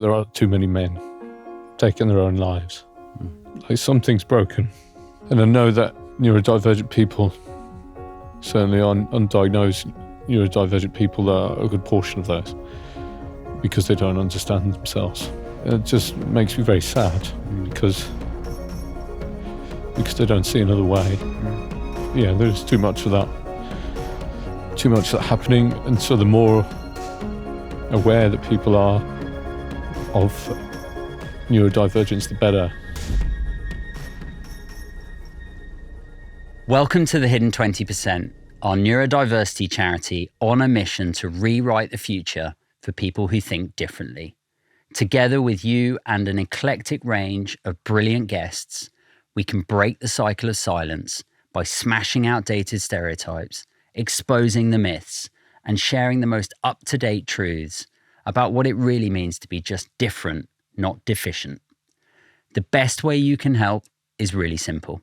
There are too many men taking their own lives. Like something's broken. And I know that neurodivergent people, certainly undiagnosed neurodivergent people, are a good portion of those because they don't understand themselves. And it just makes me very sad because they don't see another way. Yeah, there's too much of that happening. And so the more aware that people are of neurodivergence, the better. Welcome to the Hidden 20%, our neurodiversity charity on a mission to rewrite the future for people who think differently. Together with you and an eclectic range of brilliant guests, we can break the cycle of silence by smashing outdated stereotypes, exposing the myths, and sharing the most up-to-date truths about what it really means to be just different, not deficient. The best way you can help is really simple.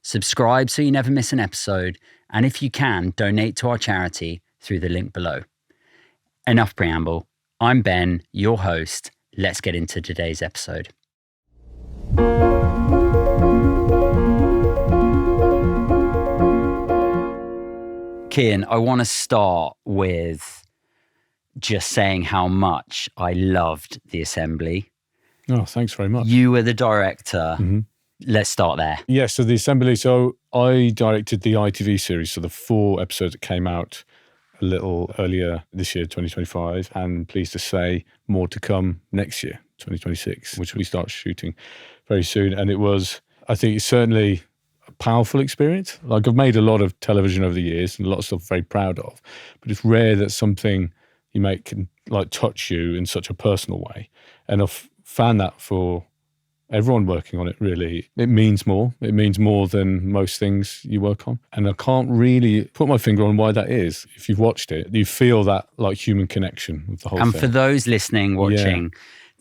Subscribe so you never miss an episode, and if you can, donate to our charity through the link below. Enough preamble. I'm Ben, your host. Let's get into today's episode. Céin, I want to start with just saying how much I loved The Assembly. Oh, thanks very much. You were the director. Mm-hmm. Let's start there. Yeah, so The Assembly. So I directed the ITV series, so the 4 episodes that came out a little earlier this year, 2025, and pleased to say more to come next year, 2026, which we start shooting very soon. And it was, I think, certainly a powerful experience. Like, I've made a lot of television over the years and a lot of stuff I'm very proud of, but it's rare that something you make can like touch you in such a personal way. And I've found that for everyone working on it, really. It means more. It means more than most things you work on. And I can't really put my finger on why that is. If you've watched it, you feel that like human connection with the whole thing. And for those listening, watching,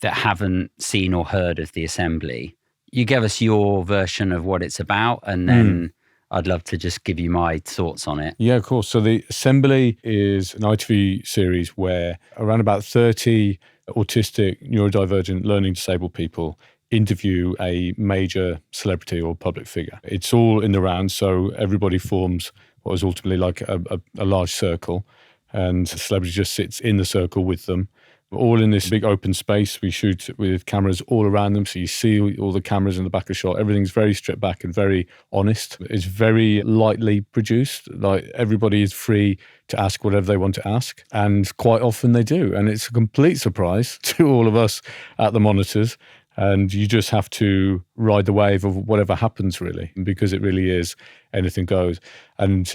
that haven't seen or heard of The Assembly, you give us your version of what it's about, and then I'd love to just give you my thoughts on it. Yeah, of course. So The Assembly is an ITV series where around about 30 autistic, neurodivergent, learning disabled people interview a major celebrity or public figure. It's all in the round, so everybody forms what is ultimately like a large circle, and the celebrity just sits in the circle with them. All in this big open space. We shoot with cameras all around them, so you see all the cameras in the back of the shot. Everything's very stripped back and very honest. It's very lightly produced. Like, everybody is free to ask whatever they want to ask, and quite often they do. And it's a complete surprise to all of us at the monitors. And you just have to ride the wave of whatever happens, really, because it really is anything goes. And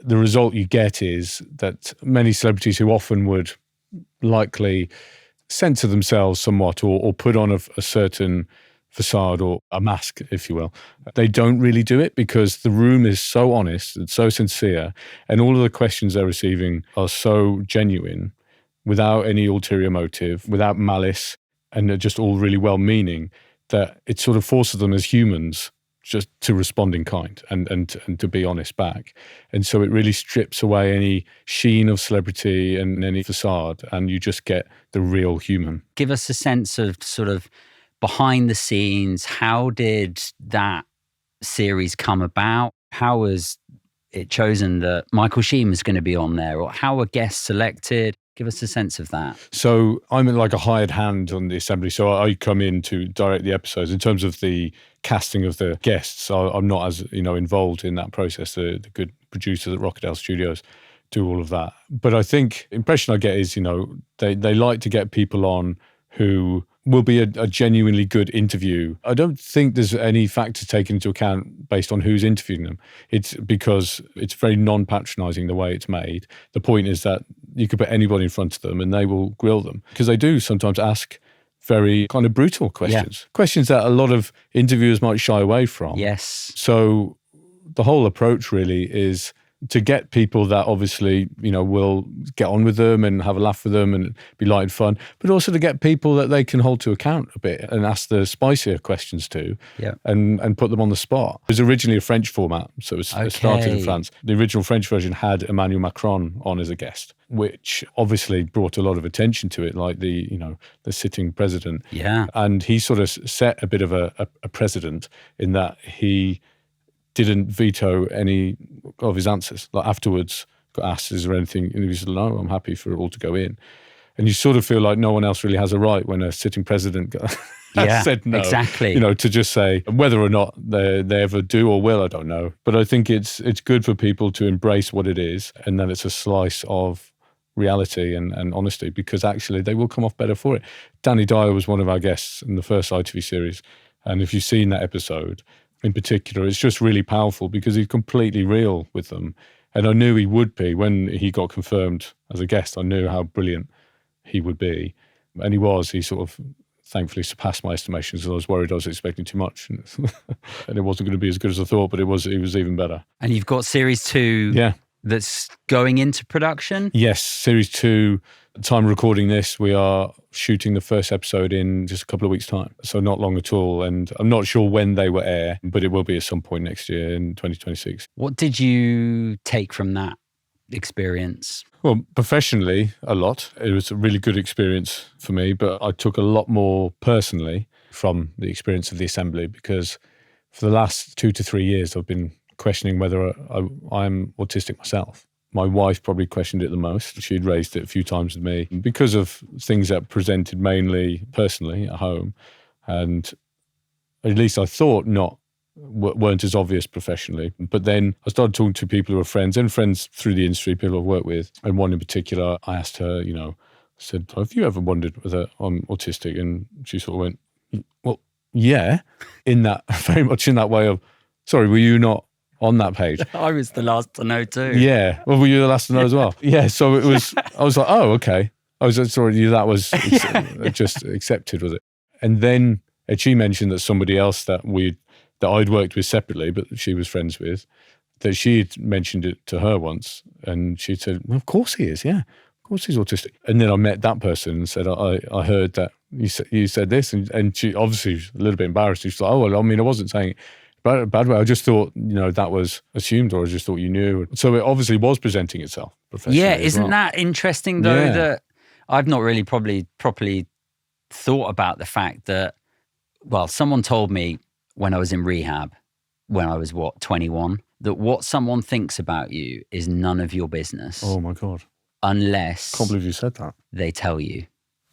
the result you get is that many celebrities who often would likely censor themselves somewhat or put on a certain facade or a mask, if you will, they don't really do it because the room is so honest and so sincere, and all of the questions they're receiving are so genuine, without any ulterior motive, without malice, and they're just all really well-meaning, that it sort of forces them as humans just to respond in kind and to be honest back. And so it really strips away any sheen of celebrity and any facade, and you just get the real human. Give us a sense of sort of behind the scenes. How did that series come about? How was it chosen that Michael Sheen was going to be on there, or how were guests selected? Give us a sense of that. So I'm like a hired hand on The Assembly. So I come in to direct the episodes. In terms of the casting of the guests, I'm not as involved in that process. The good producers at Rockadale Studios do all of that. But I think the impression I get is, they like to get people on who will be a genuinely good interview. I don't think there's any factors taken into account based on who's interviewing them. It's because it's very non-patronizing the way it's made. The point is that you could put anybody in front of them and they will grill them, because they do sometimes ask very kind of brutal questions, questions that a lot of interviewers might shy away from. Yes. So the whole approach really is to get people that obviously, will get on with them and have a laugh with them and be light and fun, but also to get people that they can hold to account a bit and ask the spicier questions to, and put them on the spot. It was originally a French format, so it started in France. The original French version had Emmanuel Macron on as a guest, which obviously brought a lot of attention to it, like the sitting president. Yeah. And he sort of set a bit of a precedent in that he didn't veto any of his answers. Like afterwards, got asked, is there anything? And he said, no, I'm happy for it all to go in. And you sort of feel like no one else really has a right when a sitting president said no. Exactly. To just say whether or not they ever do or will, I don't know. But I think it's good for people to embrace what it is, and then it's a slice of reality and honesty, because actually they will come off better for it. Danny Dyer was one of our guests in the first ITV series. And if you've seen that episode, in particular, it's just really powerful because he's completely real with them. And I knew he would be when he got confirmed as a guest. I knew how brilliant he would be. And he was. He sort of thankfully surpassed my estimations. I was worried I was expecting too much. And it wasn't going to be as good as I thought, but it was even better. And you've got series 2 that's going into production? Yes, series 2. At the time of recording this, we are shooting the first episode in just a couple of weeks' time. So not long at all. And I'm not sure when they will air, but it will be at some point next year in 2026. What did you take from that experience? Well, professionally, a lot. It was a really good experience for me, but I took a lot more personally from the experience of the assembly, because for the last 2 to 3 years, I've been questioning whether I'm autistic myself. My wife probably questioned it the most. She'd raised it a few times with me because of things that presented mainly personally at home, and at least I thought weren't as obvious professionally. But then I started talking to people who are friends through the industry, people I've worked with. And one in particular, I asked her, said, have you ever wondered whether I'm autistic? And she sort of went, well, yeah, very much in that way of, sorry, were you not on that page? I was the last to know too. Yeah. Well, were you the last to know as well? Yeah. So I was like, oh, okay. I was sorry, that was just accepted, was it? And then she mentioned that somebody else that I'd worked with separately, but she was friends with, that she'd mentioned it to her once. And she said, well, of course he is. Yeah. Of course he's autistic. And then I met that person and said, I heard that you said this. And she obviously was a little bit embarrassed. She's like, oh, well, I mean, I wasn't saying it bad way. I just thought, that was assumed, or I just thought you knew. So it obviously was presenting itself professionally. Yeah, isn't that interesting though, that I've not really probably properly thought about the fact that, well, someone told me when I was in rehab, when I was 21, that what someone thinks about you is none of your business. Oh my God. Unless I can't believe you said that. They tell you.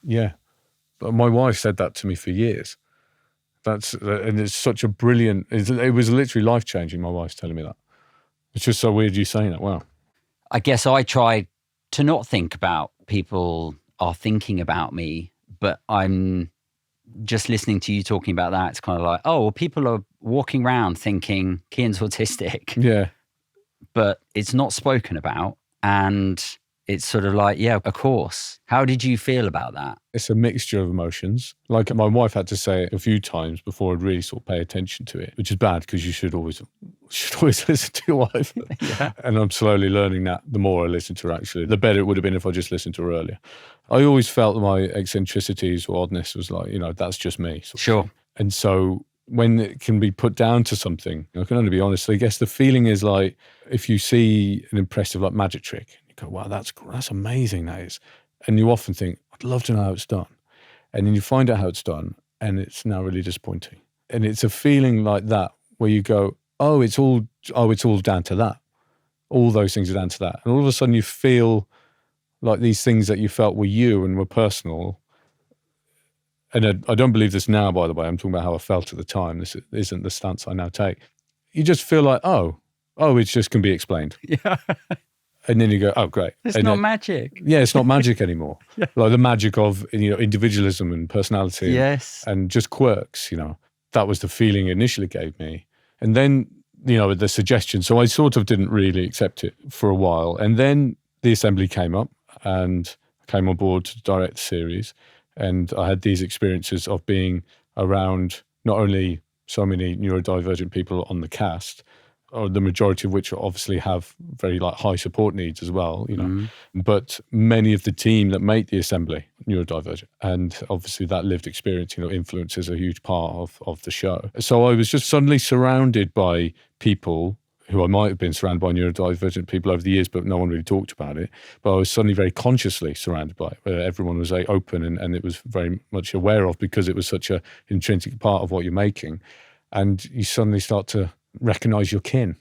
Yeah. But my wife said that to me for years. And it's such a brilliant, it was literally life-changing, my wife's telling me that. It's just so weird you saying that. Wow. I guess I try to not think about people are thinking about me, but I'm just listening to you talking about that. It's kind of like, oh, well, people are walking around thinking Céin's autistic. Yeah. But it's not spoken about. And it's sort of like, yeah, of course. How did you feel about that? It's a mixture of emotions. Like my wife had to say it a few times before I'd really sort of pay attention to it, which is bad because you should always listen to your wife. Yeah. And I'm slowly learning that the more I listen to her, actually. The better it would have been if I just listened to her earlier. I always felt that my eccentricities or oddness was like, that's just me. Sure. And so when it can be put down to something, I can only be honest. I guess the feeling is like if you see an impressive magic trick, go, wow, that's amazing, that is. And you often think, I'd love to know how it's done. And then you find out how it's done and it's now really disappointing. And it's a feeling like that where you go, it's all down to that. All those things are down to that. And all of a sudden you feel like these things that you felt were you and were personal. And I don't believe this now, by the way. I'm talking about how I felt at the time. This isn't the stance I now take. You just feel like, it just can be explained. Yeah. And then you go, oh, great. It's not magic. Yeah, it's not magic anymore. Yeah. Like the magic of individualism and personality. Yes. And just quirks, That was the feeling it initially gave me. And then, the suggestion. So I sort of didn't really accept it for a while. And then the assembly came up and I came on board to direct the series. And I had these experiences of being around not only so many neurodivergent people on the cast, or the majority of which obviously have very like high support needs as well, you know. But many of the team that make the assembly neurodivergent, and obviously that lived experience, you know, influences a huge part of the show. So I was just suddenly surrounded by people who I might have been surrounded by neurodivergent people over the years, but no one really talked about it. But I was suddenly very consciously surrounded by it, where everyone was very open and it was very much aware of, because it was such an intrinsic part of what you're making. And you suddenly start to recognize your kin,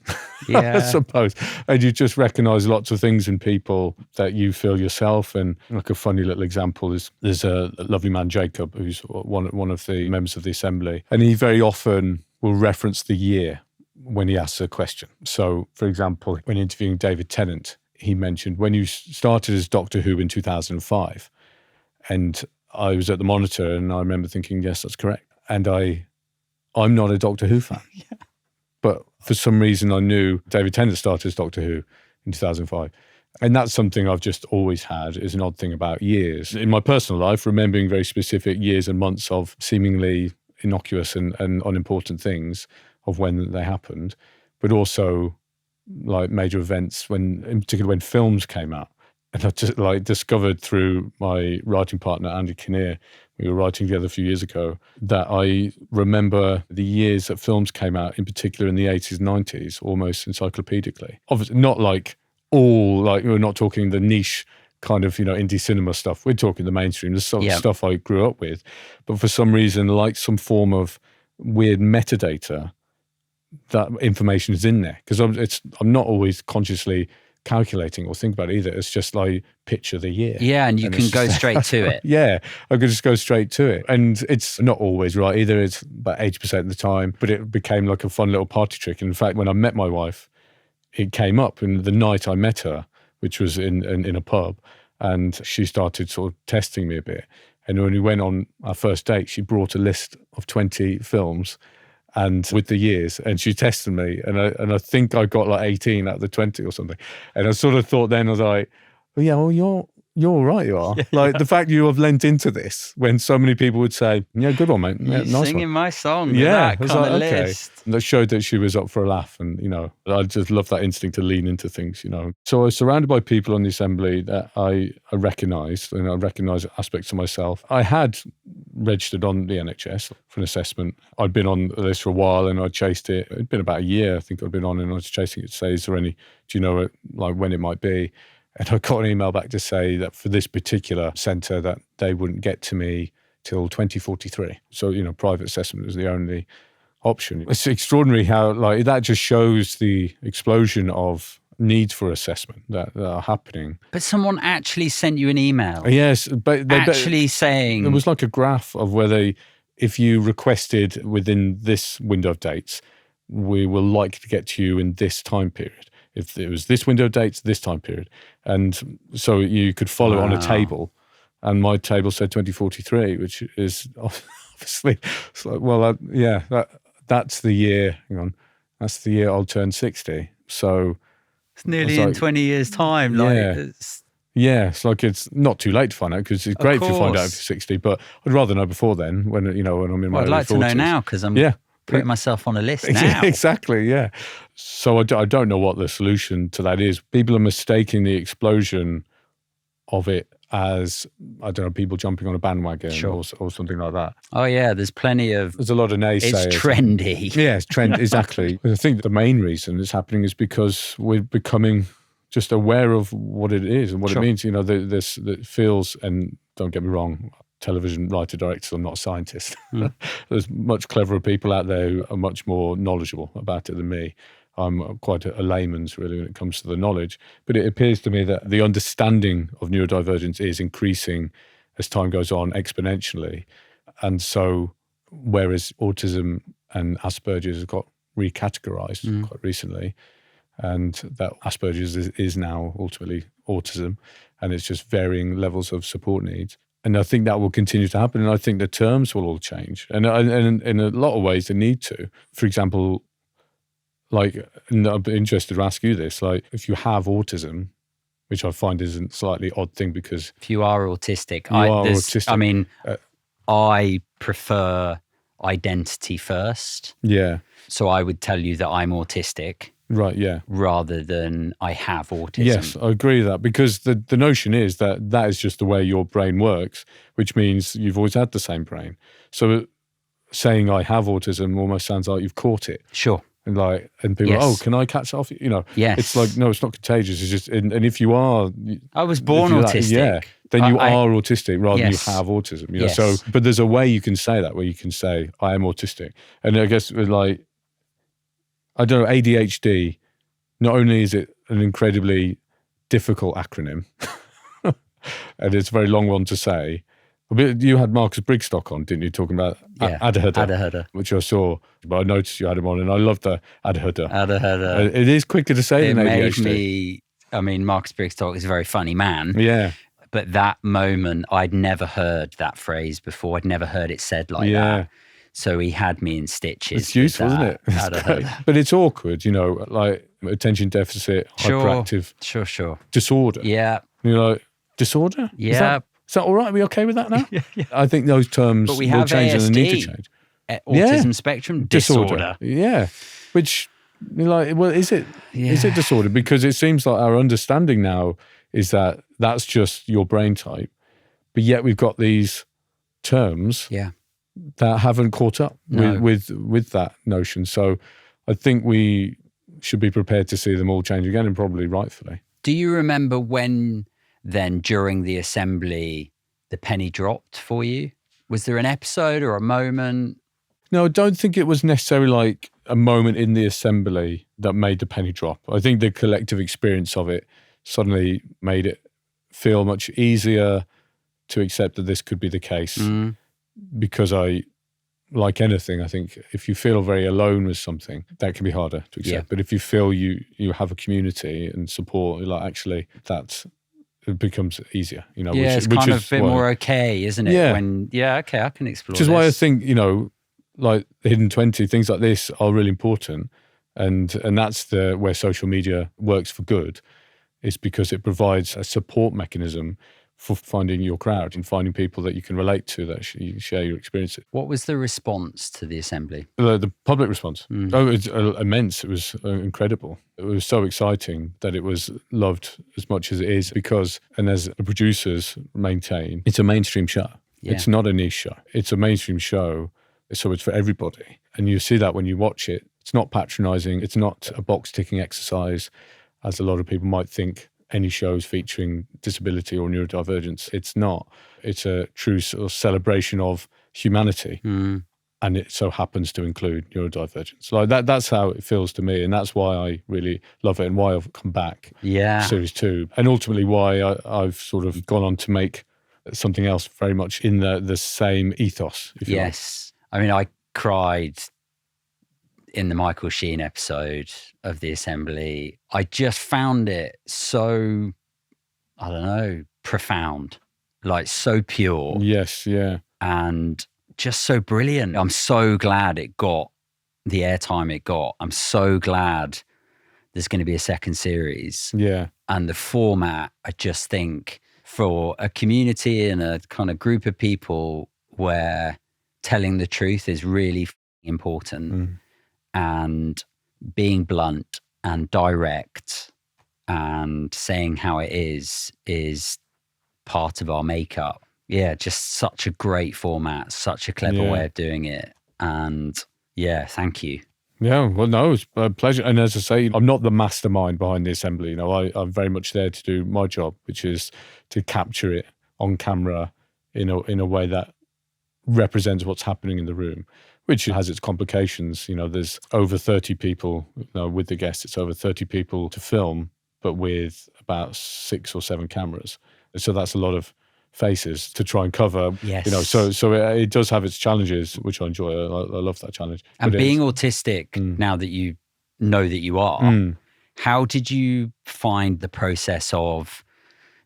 I suppose. And you just recognize lots of things in people that you feel yourself. And like a funny little example is there's a lovely man, Jacob, who's one of the members of the assembly. And he very often will reference the year when he asks a question. So, for example, when interviewing David Tennant, he mentioned when you started as Doctor Who in 2005. And I was at the monitor and I remember thinking, yes, that's correct. And I'm not a Doctor Who fan. But for some reason I knew David Tennant started as Doctor Who in 2005. And that's something I've just always had, is an odd thing about years. In my personal life, remembering very specific years and months of seemingly innocuous and unimportant things of when they happened, but also like major events, in particular when films came out. And I just like discovered through my writing partner, Andy Kinnear, we were writing together a few years ago, that I remember the years that films came out, in particular in the 80s, 90s, almost encyclopedically. Obviously, not like all, like we're not talking the niche kind of, you know, indie cinema stuff. We're talking the mainstream, the sort of stuff I grew up with. But for some reason, like some form of weird metadata, that information is in there. Because I'm not always consciously calculating or think about it either. It's just like picture the year. Yeah, and you can go straight to it. Yeah, I could just go straight to it. And it's not always right either. It's about 80% of the time, but it became like a fun little party trick. And in fact, when I met my wife, it came up in the night I met her, which was in a pub, and she started sort of testing me a bit. And when we went on our first date, she brought a list of 20 films and with the years, and she tested me, and I think I got like 18 out of the 20 or something. And I sort of thought then, I was like, well, yeah, well, you're all right, you are. Like the fact you have lent into this when so many people would say, yeah, good one, mate. Yeah, You're nice singing one. my song. Yeah, That I was kind like, of okay. list. And that showed that she was up for a laugh, and you know, I just love that instinct to lean into things, you know. So I was surrounded by people on the assembly that I recognised, and I recognised aspects of myself. I had registered on the NHS for an assessment. I'd been on this for a while, and I chased it. It'd been about a year, I think I'd been on, and I was chasing it to say, is there any, do you know like when it might be? And I got an email back to say that for this particular centre that they wouldn't get to me till 2043. So, you know, private assessment was the only option. It's extraordinary how like that just shows the explosion of needs for assessment that are happening. But someone actually sent you an email. Yes, but Actually saying... It was like a graph of whether if you requested within this window of dates, we will likely to get to you in this time period. If it was this window of dates, this time period. And so you could follow it on a table. And my table said 2043, which is obviously, it's like, well, that's the year, hang on, that's the year I'll turn 60. So it's nearly in 20 years' time. Like, yeah, it's like it's not too late to find out, because it's great if you find out if you're 60, but I'd rather know before then when I'm in my early 40s. I'd like to know now, because I'm putting myself on a list now. Exactly, yeah. So I don't know what the solution to that is. People are mistaking the explosion of it as, I don't know, people jumping on a bandwagon or something like that. Oh yeah, there's a lot of naysayers. It's trendy. Yeah, it's trendy, exactly. I think the main reason it's happening is because we're becoming just aware of what it is and what it means. You know, this feels, and don't get me wrong, television writer, director, I'm not a scientist. There's much cleverer people out there who are much more knowledgeable about it than me. I'm quite a layman's really when it comes to the knowledge. But it appears to me that the understanding of neurodivergence is increasing as time goes on exponentially. And so whereas autism and Asperger's have got recategorized quite recently, and that Asperger's is now ultimately autism, and it's just varying levels of support needs. And I think that will continue to happen. And I think the terms will all change. And in a lot of ways, they need to. For example, like, and I'd be interested to ask you this, like if you have autism, which I find is a slightly odd thing because... If you are autistic. I mean, I prefer identity first. Yeah. So I would tell you that I'm autistic. Right, yeah. rather than I have autism. Yes, I agree with that, because the notion is that that is just the way your brain works, which means you've always had the same brain. So saying I have autism almost sounds like you've caught it. Sure. And people Yes. are, oh, can I catch it off? You know, Yes. it's like, no, it's not contagious. It's just, and if you are, I was born autistic. yeah, then you I- are autistic rather Yes. than you have autism. You know? Yes. So, but there's a way you can say that, where you can say I am autistic. And I guess with I don't know, ADHD, not only is it an incredibly difficult acronym, and it's a very long one to say. But you had Marcus Brigstock on, didn't you, talking about ADHD, which I saw, but I noticed you had him on, and I love the ADHD. It is quicker to say than ADHD. Marcus Brigstock is a very funny man. Yeah. But that moment, I'd never heard that phrase before. I'd never heard it said like that. So he had me in stitches. It's useful, isn't it? It's great. But it's awkward, you know, like attention deficit, hyperactive. Sure. Disorder. Yeah. You're like, disorder? Yeah. Is that all right? Are we okay with that now? Yeah. I think those terms But we will have change ASD, and they need to change. Autism spectrum disorder. Yeah. Which, well, is it disorder? Because it seems like our understanding now is that that's just your brain type. But yet we've got these terms that haven't caught up with that notion. So I think we should be prepared to see them all change again, and probably rightfully. Do you remember when then during the assembly the penny dropped for you? Was there an episode or a moment? No, I don't think it was necessarily like a moment in the assembly that made the penny drop. I think the collective experience of it suddenly made it feel much easier to accept that this could be the case. Because like anything, I think if you feel very alone with something, that can be harder to accept. Yeah. But if you feel you have a community and support, like actually it becomes easier, you know. It's kind of a bit more okay, isn't it? Yeah. Okay, I can explore Which is this. why I think, you know, like the Hidden 20, things like this are really important. And that's where social media works for good, is because it provides a support mechanism for finding your crowd and finding people that you can relate to, that you share your experiences. What was the response to the assembly? The public response? Oh, it was immense. It was incredible. It was so exciting that it was loved as much as it is, because, and as the producers maintain, it's a mainstream show. Yeah. It's not a niche show. It's a mainstream show, so it's for everybody. And you see that when you watch it. It's not patronizing. It's not a box-ticking exercise, as a lot of people might think any shows featuring disability or neurodivergence. It's not. It's a true sort of celebration of humanity. And it so happens to include neurodivergence. Like that's how it feels to me. And that's why I really love it, and why I've come back series 2. And ultimately why I've sort of gone on to make something else very much in the same ethos, if you like. I mean, I cried in the Michael Sheen episode of the assembly. I just found it so, I don't know, profound, like so pure. Yes, yeah. And just so brilliant. I'm so glad it got the airtime it got. I'm so glad there's going to be a second series. Yeah. And the format, I just think, for a community and a kind of group of people where telling the truth is really important, and being blunt and direct and saying how it is part of our makeup. Yeah, just such a great format, such a clever way of doing it. And yeah, thank you. Yeah, well, no, it's a pleasure. And as I say, I'm not the mastermind behind the assembly. You know, I'm very much there to do my job, which is to capture it on camera in a way that represents what's happening in the room, which has its complications. You know, there's over 30 people, with the guests, it's over 30 people to film, but with about 6 or 7 cameras. So that's a lot of faces to try and cover. Yes. You know, so it does have its challenges, which I enjoy. I love that challenge. And being autistic, now that you know that you are, how did you find the process of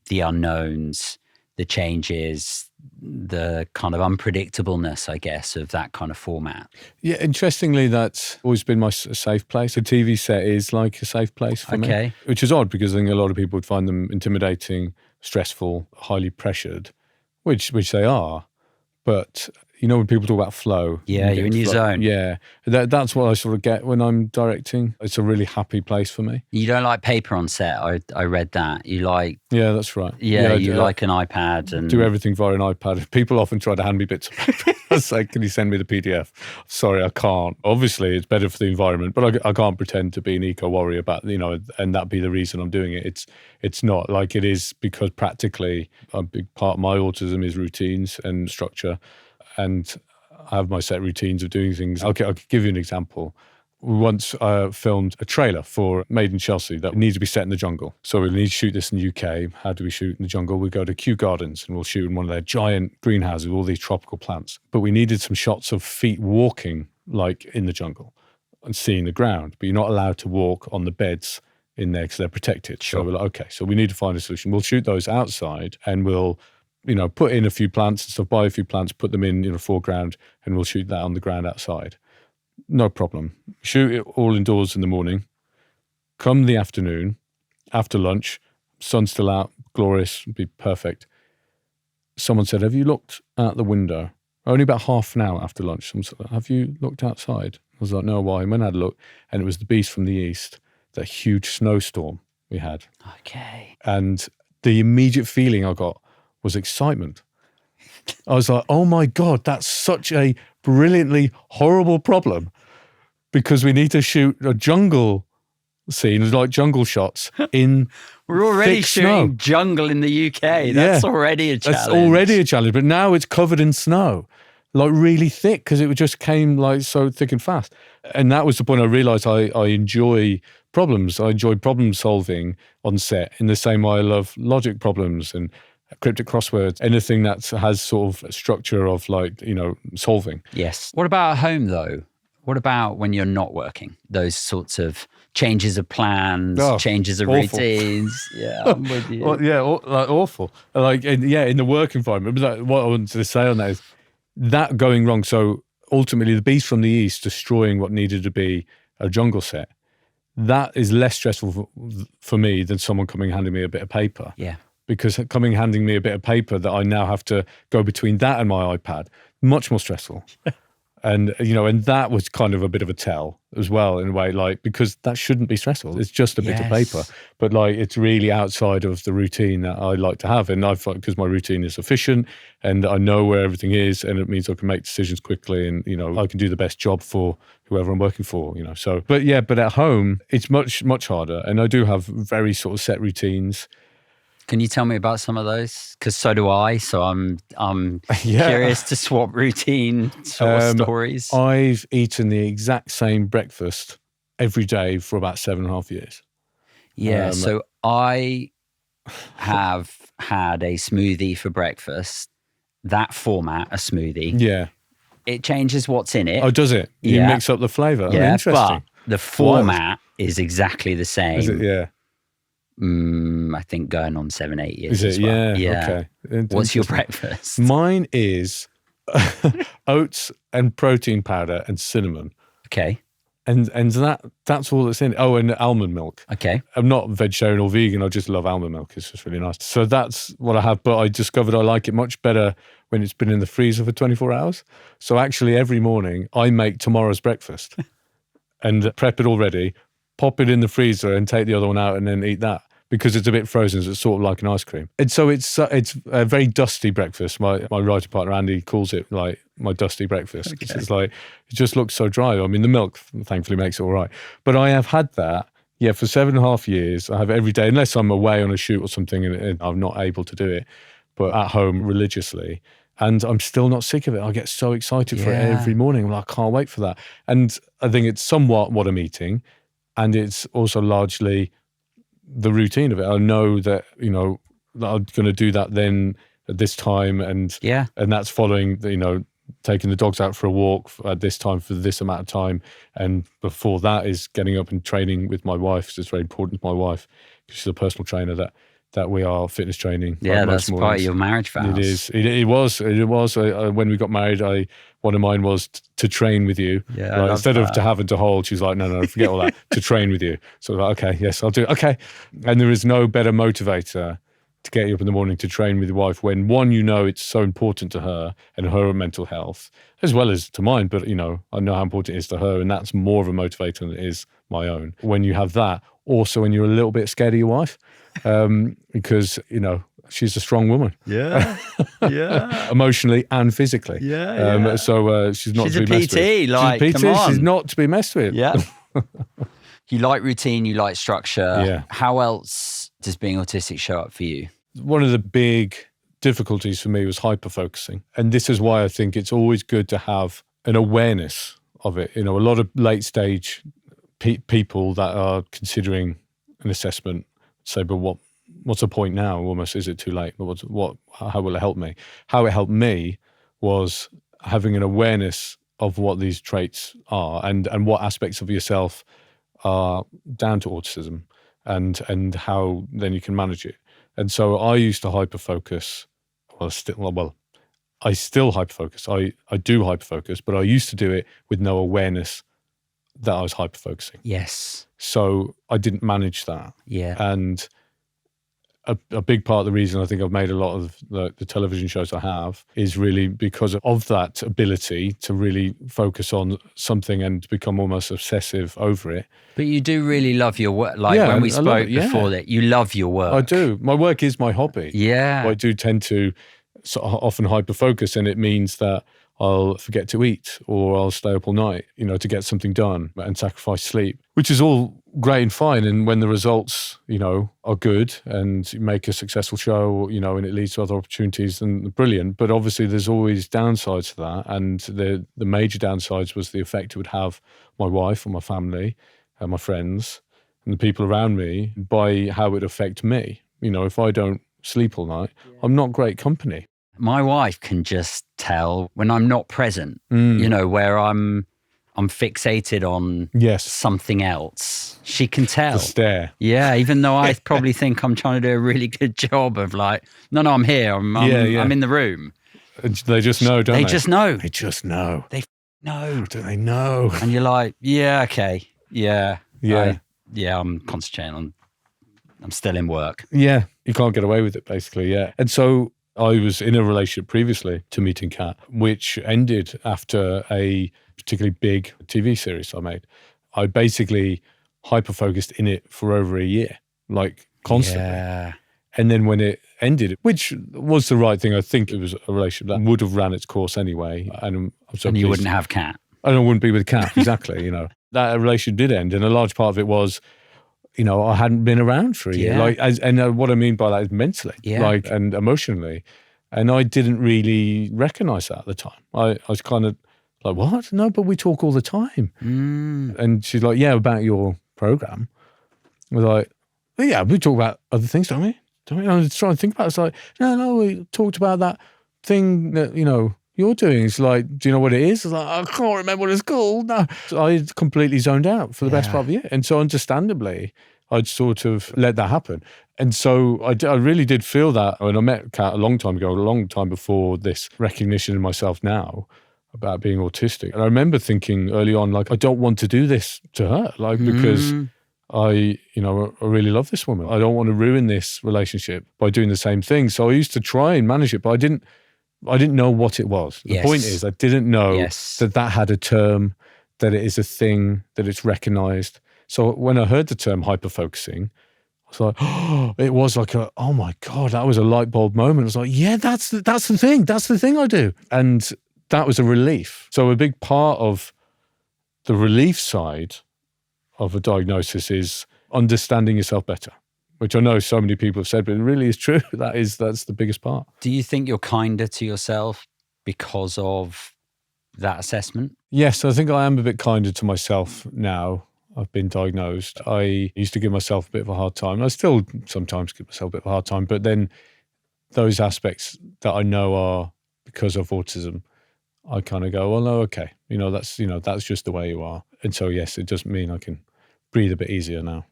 the unknowns, the changes, the kind of unpredictableness, I guess, of that kind of format? Yeah, interestingly, that's always been my safe place. A TV set is like a safe place for me, which is odd, because I think a lot of people would find them intimidating, stressful, highly pressured, which they are. But when people talk about flow. Yeah, you're in your zone. Yeah. That's what I sort of get when I'm directing. It's a really happy place for me. You don't like paper on set. I read that. You like... Yeah, that's right. Yeah, you like an iPad. And do everything via an iPad. People often try to hand me bits of paper. I was like, can you send me the PDF? Sorry, I can't. Obviously, it's better for the environment, but I can't pretend to be an eco-warrior about, and that be the reason I'm doing it. It's not. Like, it is because practically a big part of my autism is routines and structure. And I have my set routines of doing things. I'll give you an example. We once filmed a trailer for Made in Chelsea that needs to be set in the jungle. So we need to shoot this in the UK. How do we shoot in the jungle? We go to Kew Gardens and we'll shoot in one of their giant greenhouses with all these tropical plants. But we needed some shots of feet walking, like in the jungle, and seeing the ground. But you're not allowed to walk on the beds in there because they're protected. Sure. So we're like, okay, so we need to find a solution. We'll shoot those outside and we'll put in a few plants and stuff, buy a few plants, put them in foreground, and we'll shoot that on the ground outside. No problem. Shoot it all indoors in the morning. Come the afternoon, after lunch, sun's still out, glorious, be perfect. Someone said, have you looked out the window? Only about half an hour after lunch. Someone said, have you looked outside? I was like, no, why? And when I had a look, and it was the beast from the east, that huge snowstorm we had. Okay. And the immediate feeling I got was excitement. I was like, oh my God, that's such a brilliantly horrible problem, because we need to shoot a jungle scene, like jungle shots in We're already shooting snow. Jungle in the UK. That's already a challenge. That's already a challenge, but now it's covered in snow, like really thick, because it just came like so thick and fast. And that was the point I realized I enjoy problems. I enjoy problem solving on set in the same way I love logic problems and cryptic crosswords, anything that has sort of a structure of solving. Yes. What about at home though? What about when you're not working? Those sorts of changes of plans, changes of awful. Routines. Yeah, I'm with you. Well, yeah, awful. In the work environment. But what I wanted to say on that is that going wrong. So ultimately, the beast from the east destroying what needed to be a jungle set. That is less stressful for me than someone coming and handing me a bit of paper. Yeah. Because handing me a bit of paper that I now have to go between that and my iPad, much more stressful. And, and that was kind of a bit of a tell as well, in a way, because that shouldn't be stressful. It's just a bit of paper. But it's really outside of the routine that I like to have. And because my routine is efficient and I know where everything is, and it means I can make decisions quickly and, I can do the best job for whoever I'm working for, So, but at home, it's much, much harder. And I do have very sort of set routines. Can you tell me about some of those? Because so do I. So I'm curious to swap routine sort of stories. I've eaten the exact same breakfast every day for about 7.5 years. Yeah. So I have had a smoothie for breakfast. That format, a smoothie. Yeah. It changes what's in it. Oh, does it? You mix up the flavour. Yeah, interesting. But the format is exactly the same. Is it? Yeah. I think going on 7-8 years. Is it? As well. Yeah. Okay. What's your breakfast? Mine is oats and protein powder and cinnamon. Okay. And that's all that's in it. Oh, and almond milk. Okay. I'm not vegetarian or vegan. I just love almond milk. It's just really nice. So that's what I have. But I discovered I like it much better when it's been in the freezer for 24 hours. So actually every morning I make tomorrow's breakfast and prep it already, pop it in the freezer and take the other one out and then eat that, because it's a bit frozen, so it's sort of like an ice cream. And so it's a very dusty breakfast. My writing partner, Andy, calls it like my dusty breakfast. Okay. It's like, it just looks so dry. I mean, the milk thankfully makes it all right. But I have had that, for 7.5 years. I have it every day, unless I'm away on a shoot or something and I'm not able to do it, but at home religiously. And I'm still not sick of it. I get so excited for it every morning. I'm like, I can't wait for that. And I think it's somewhat what I'm eating. And it's also largely the routine of it. I know that, that I'm going to do that then at this time. And that's following, taking the dogs out for a walk at this time for this amount of time. And before that is getting up and training with my wife, because it's very important to my wife, because she's a personal trainer, that we are fitness training. Yeah, that's part of your marriage vows. It is. It was. When we got married, one of mine was to train with you. Yeah, right? Instead of to having to hold, she's like, no, forget all that. To train with you. So I was like, okay, yes, I'll do it. Okay. And there is no better motivator to get you up in the morning to train with your wife when, one, you know it's so important to her and her mental health, as well as to mine, but, I know how important it is to her, and that's more of a motivator than it is my own. When you have that, also when you're a little bit scared of your wife, because, she's a strong woman. Yeah. Yeah. Emotionally and physically. Yeah. So she's not she's to be messed with. She's a PT, come come on. on. She's not to be messed with. Yeah. You like routine, you like structure. Yeah. How else does being autistic show up for you? One of the big difficulties for me was hyperfocusing. And this is why I think it's always good to have an awareness of it. A lot of late stage people that are considering an assessment say, but what's the point now? Almost, is it too late? How will it help me? How it helped me was having an awareness of what these traits are and what aspects of yourself are down to autism and how then you can manage it. And so I used to hyperfocus. I still hyperfocus. I do hyperfocus, but I used to do it with no awareness that I was hyperfocusing. Yes. So I didn't manage that. Yeah. And a big part of the reason I think I've made a lot of the television shows I have is really because of that ability to really focus on something and become almost obsessive over it. But you do really love your work. Like when we spoke before that, you love your work. I do. My work is my hobby. Yeah. I do tend to often hyper-focus, and it means that I'll forget to eat or I'll stay up all night, to get something done and sacrifice sleep, which is all great and fine. And when the results, are good and you make a successful show, and it leads to other opportunities, then brilliant. But obviously there's always downsides to that. And the major downsides was the effect it would have my wife or my family and my friends and the people around me by how it would affect me. If I don't sleep all night, I'm not great company. My wife can just tell when I'm not present, where I'm fixated on something else. She can tell. The stare. Yeah, even though I probably think I'm trying to do a really good job of like, no, I'm here. I'm in the room. They just know, don't they? They just know. They just know. They know. Do they know? And you're like, yeah, okay. Yeah. Yeah. I'm concentrating I'm still in work. Yeah. You can't get away with it, basically. Yeah. And so I was in a relationship previously to meeting Kat, which ended after a particularly big TV series I made. I basically hyper-focused in it for over a year, like constantly. Yeah. And then when it ended, which was the right thing, I think it was a relationship that would have ran its course anyway. And you wouldn't have Kat. And I wouldn't be with Kat, exactly. That relationship did end. And a large part of it was, I hadn't been around for a year. And what I mean by that is mentally, and emotionally. And I didn't really recognize that at the time. I was kind of like, what? No, but we talk all the time. And she's like, yeah, about your program. I was like, well, yeah, we talk about other things, don't we? I was trying to think about it. It's like, no, we talked about that thing that, you're doing. It's like, do you know what it is? It's like, I can't remember what it's called. No. So I completely zoned out for the best part of the year. And so understandably, I'd sort of let that happen. And so I really did feel that when I met Kat a long time ago, a long time before this recognition in myself now about being autistic. And I remember thinking early on, like, I don't want to do this to her, because I really love this woman. I don't want to ruin this relationship by doing the same thing. So I used to try and manage it, but I didn't know what it was. The point is, I didn't know that had a term, that it is a thing, that it's recognized. So when I heard the term hyperfocusing, I was like, oh, it was like oh my God, that was a light bulb moment. I was like, yeah, that's the thing. That's the thing I do. And that was a relief. So a big part of the relief side of a diagnosis is understanding yourself better, which I know so many people have said, but it really is true. That's the biggest part. Do you think you're kinder to yourself because of that assessment? Yes, I think I am a bit kinder to myself now. I've been diagnosed. I used to give myself a bit of a hard time. I still sometimes give myself a bit of a hard time, but then those aspects that I know are because of autism, I kind of go, well, no, okay. That's just the way you are. And so, yes, it does mean I can breathe a bit easier now.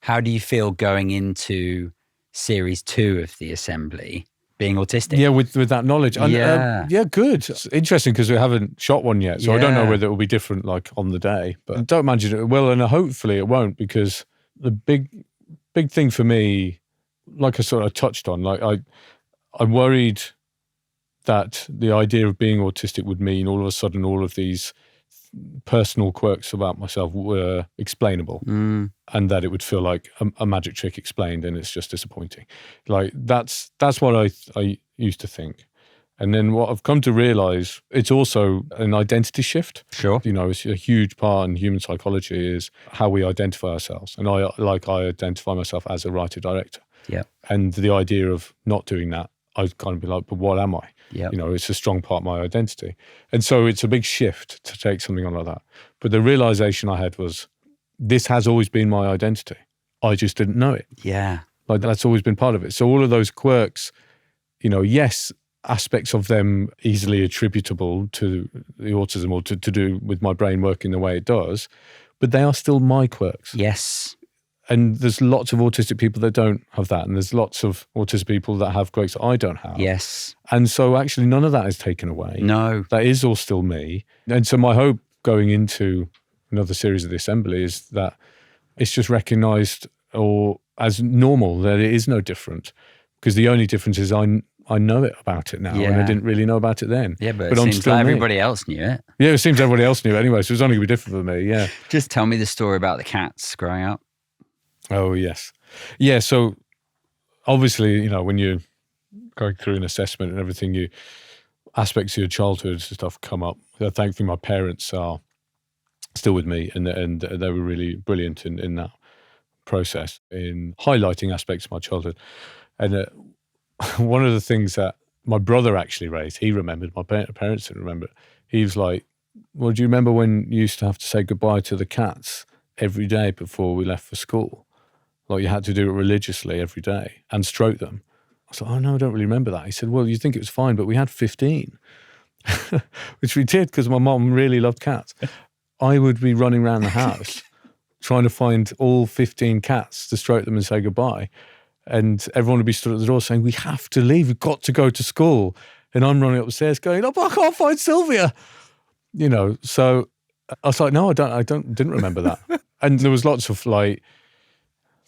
How do you feel going into series 2 of the assembly, being autistic? Yeah, with that knowledge. Good. It's interesting because we haven't shot one yet, so I don't know whether it will be different like on the day, but I don't imagine it will, and hopefully it won't, because the big thing for me like I sort of touched on, like I worried that the idea of being autistic would mean all of a sudden all of these personal quirks about myself were explainable, and that it would feel like a magic trick explained, and it's just disappointing. Like that's what I used to think. And then what I've come to realize, it's also an identity shift. Sure. You know, it's a huge part in human psychology is how we identify ourselves. And I identify myself as a writer-director. Yeah. And the idea of not doing that, I'd kind of be like, but what am I? Yeah. You know, it's a strong part of my identity. And so it's a big shift to take something on like that. But the realization I had was, this has always been my identity. I just didn't know it. Yeah. Like that's always been part of it. So all of those quirks, you know, yes, aspects of them easily attributable to the autism or to do with my brain working the way it does, but they are still my quirks. Yes. And there's lots of autistic people that don't have that. And there's lots of autistic people that have quirks that I don't have. Yes. And so actually none of that is taken away. No. That is all still me. And so my hope going into another series of the Assembly is that it's just recognised or as normal, that it is no different. Because the only difference is I know it about it now, and I didn't really know about it then. Yeah, but it seems like everybody else knew it. Yeah, it seems everybody else knew it anyway, so it's only going to be different for me, yeah. Just tell me the story about the cats growing up. Oh, yes. Yeah, so obviously, you know, when you're going through an assessment and everything, aspects of your childhood and stuff come up. Thankfully, my parents are still with me, and they were really brilliant in that process, in highlighting aspects of my childhood. And one of the things that my brother actually raised, he remembered, my parents didn't remember. He was like, well, do you remember when you used to have to say goodbye to the cats every day before we left for school? Like you had to do it religiously every day and stroke them. I was like, oh no, I don't really remember that. He said, well, you think it was fine, but we had 15, which we did because my mom really loved cats. I would be running around the house trying to find all 15 cats to stroke them and say goodbye. And everyone would be stood at the door saying, we have to leave, we've got to go to school. And I'm running up the stairs going, oh, I can't find Sylvia. You know, so I was like, no, didn't remember that. And there was lots of like,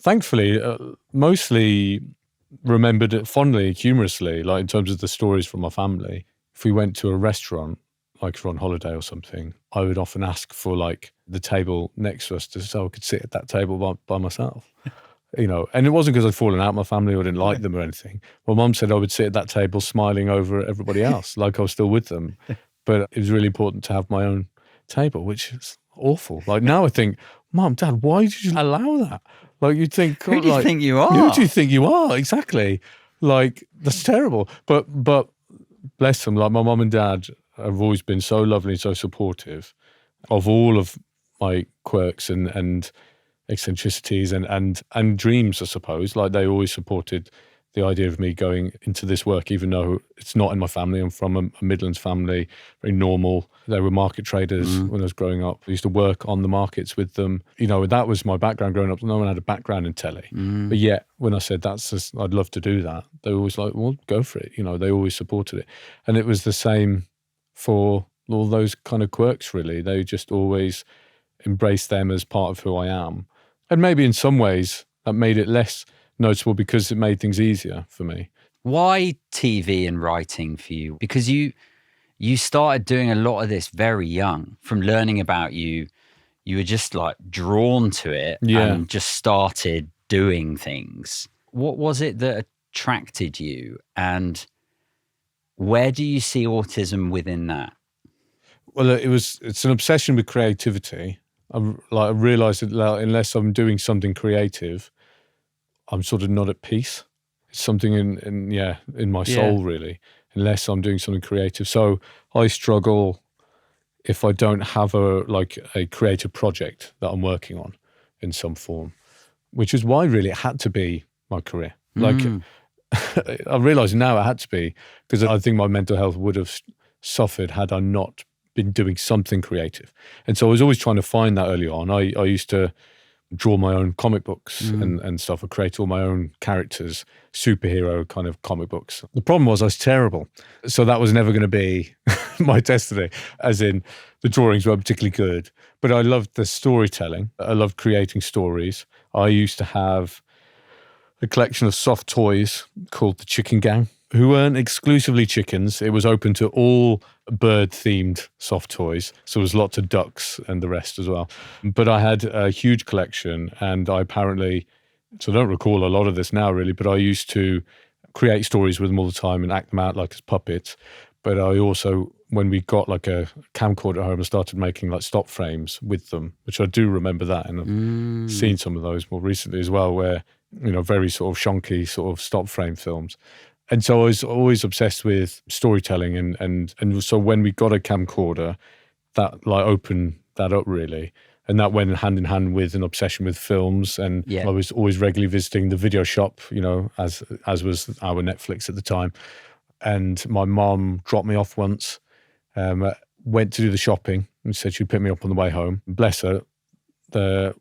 thankfully, mostly remembered it fondly, humorously, like in terms of the stories from my family. If we went to a restaurant, like if we're on holiday or something, I would often ask for like the table next to us so I could sit at that table by myself. You know, and it wasn't because I'd fallen out with my family or didn't like them or anything. My mum said I would sit at that table smiling over at everybody else, like I was still with them. But it was really important to have my own table, which is awful. Like now I think, Mum, Dad, why did you allow that? Like you'd think, who do you think you are? Who do you think you are? Exactly. Like that's terrible. But bless them. Like my mum and dad have always been so lovely, so supportive of all of my quirks and eccentricities and dreams, I suppose. Like they always supported the idea of me going into this work, even though it's not in my family. I'm from a Midlands family, very normal. They were market traders when I was growing up. I used to work on the markets with them. You know, that was my background growing up. No one had a background in telly. But yet, when I said I'd love to do that, they were always like, well, go for it. You know, they always supported it. And it was the same for all those kind of quirks, really. They just always embraced them as part of who I am. And maybe in some ways that made it less noticeable because it made things easier for me. Why TV and writing for you? Because you started doing a lot of this very young. From learning about you were just like drawn to it and just started doing things. What was it that attracted you, and where do you see autism within that? Well, it's an obsession with creativity. I realised that unless I'm doing something creative, I'm sort of not at peace. It's something in my soul, really, unless I'm doing something creative. So I struggle if I don't have a creative project that I'm working on in some form, which is why really it had to be my career. Like I realise now it had to be, because I think my mental health would have suffered had I not been doing something creative. And so I was always trying to find that early on. I used to draw my own comic books and stuff. I create all my own characters, superhero kind of comic books. The problem was I was terrible. So that was never going to be my destiny, as in the drawings weren't particularly good. But I loved the storytelling. I loved creating stories. I used to have a collection of soft toys called the Chicken Gang, who weren't exclusively chickens. It was open to all bird-themed soft toys. So there was lots of ducks and the rest as well. But I had a huge collection, and I apparently, so I don't recall a lot of this now really, but I used to create stories with them all the time and act them out like as puppets. But I also, when we got like a camcorder at home, I started making like stop frames with them, which I do remember that. And I've seen some of those more recently as well, where, you know, very sort of shonky sort of stop frame films. And so I was always obsessed with storytelling. And so when we got a camcorder, that like opened that up really. And that went hand in hand with an obsession with films. And I was always regularly visiting the video shop, you know, as was our Netflix at the time. And my mom dropped me off once, went to do the shopping and said she'd pick me up on the way home. Bless her. The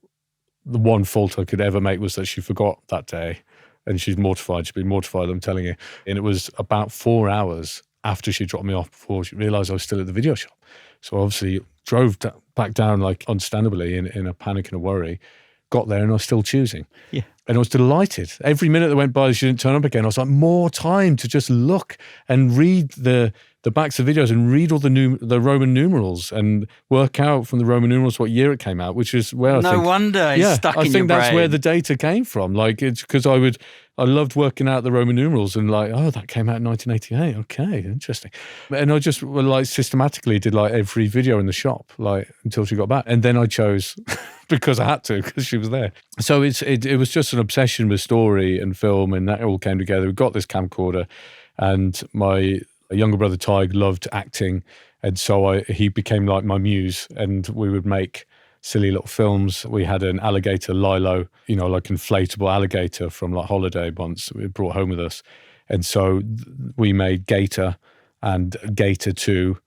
one fault I could ever make was that she forgot that day. And she's mortified. She's been mortified, I'm telling you. And it was about 4 hours after she dropped me off before she realised I was still at the video shop. So obviously drove back down, like understandably, in a panic and a worry. Got there and I was still choosing. Yeah. And I was delighted. Every minute that went by, she didn't turn up again. I was like, more time to just look and read the backs of videos and read all the Roman numerals and work out from the Roman numerals what year it came out, which is where no wonder it's stuck in your brain. I think that's where the data came from. Like, it's because I loved working out the Roman numerals and like, oh, that came out in 1988. Okay, interesting. And I just like systematically did like every video in the shop, like until she got back. And then I chose because I had to, because she was there. So it was just an obsession with story and film, and that all came together. We got this camcorder, and my younger brother Tig loved acting, and so he became like my muse, and we would make silly little films. We had an alligator, Lilo, you know, like inflatable alligator from like holiday once we brought home with us. And so we made Gator and Gator 2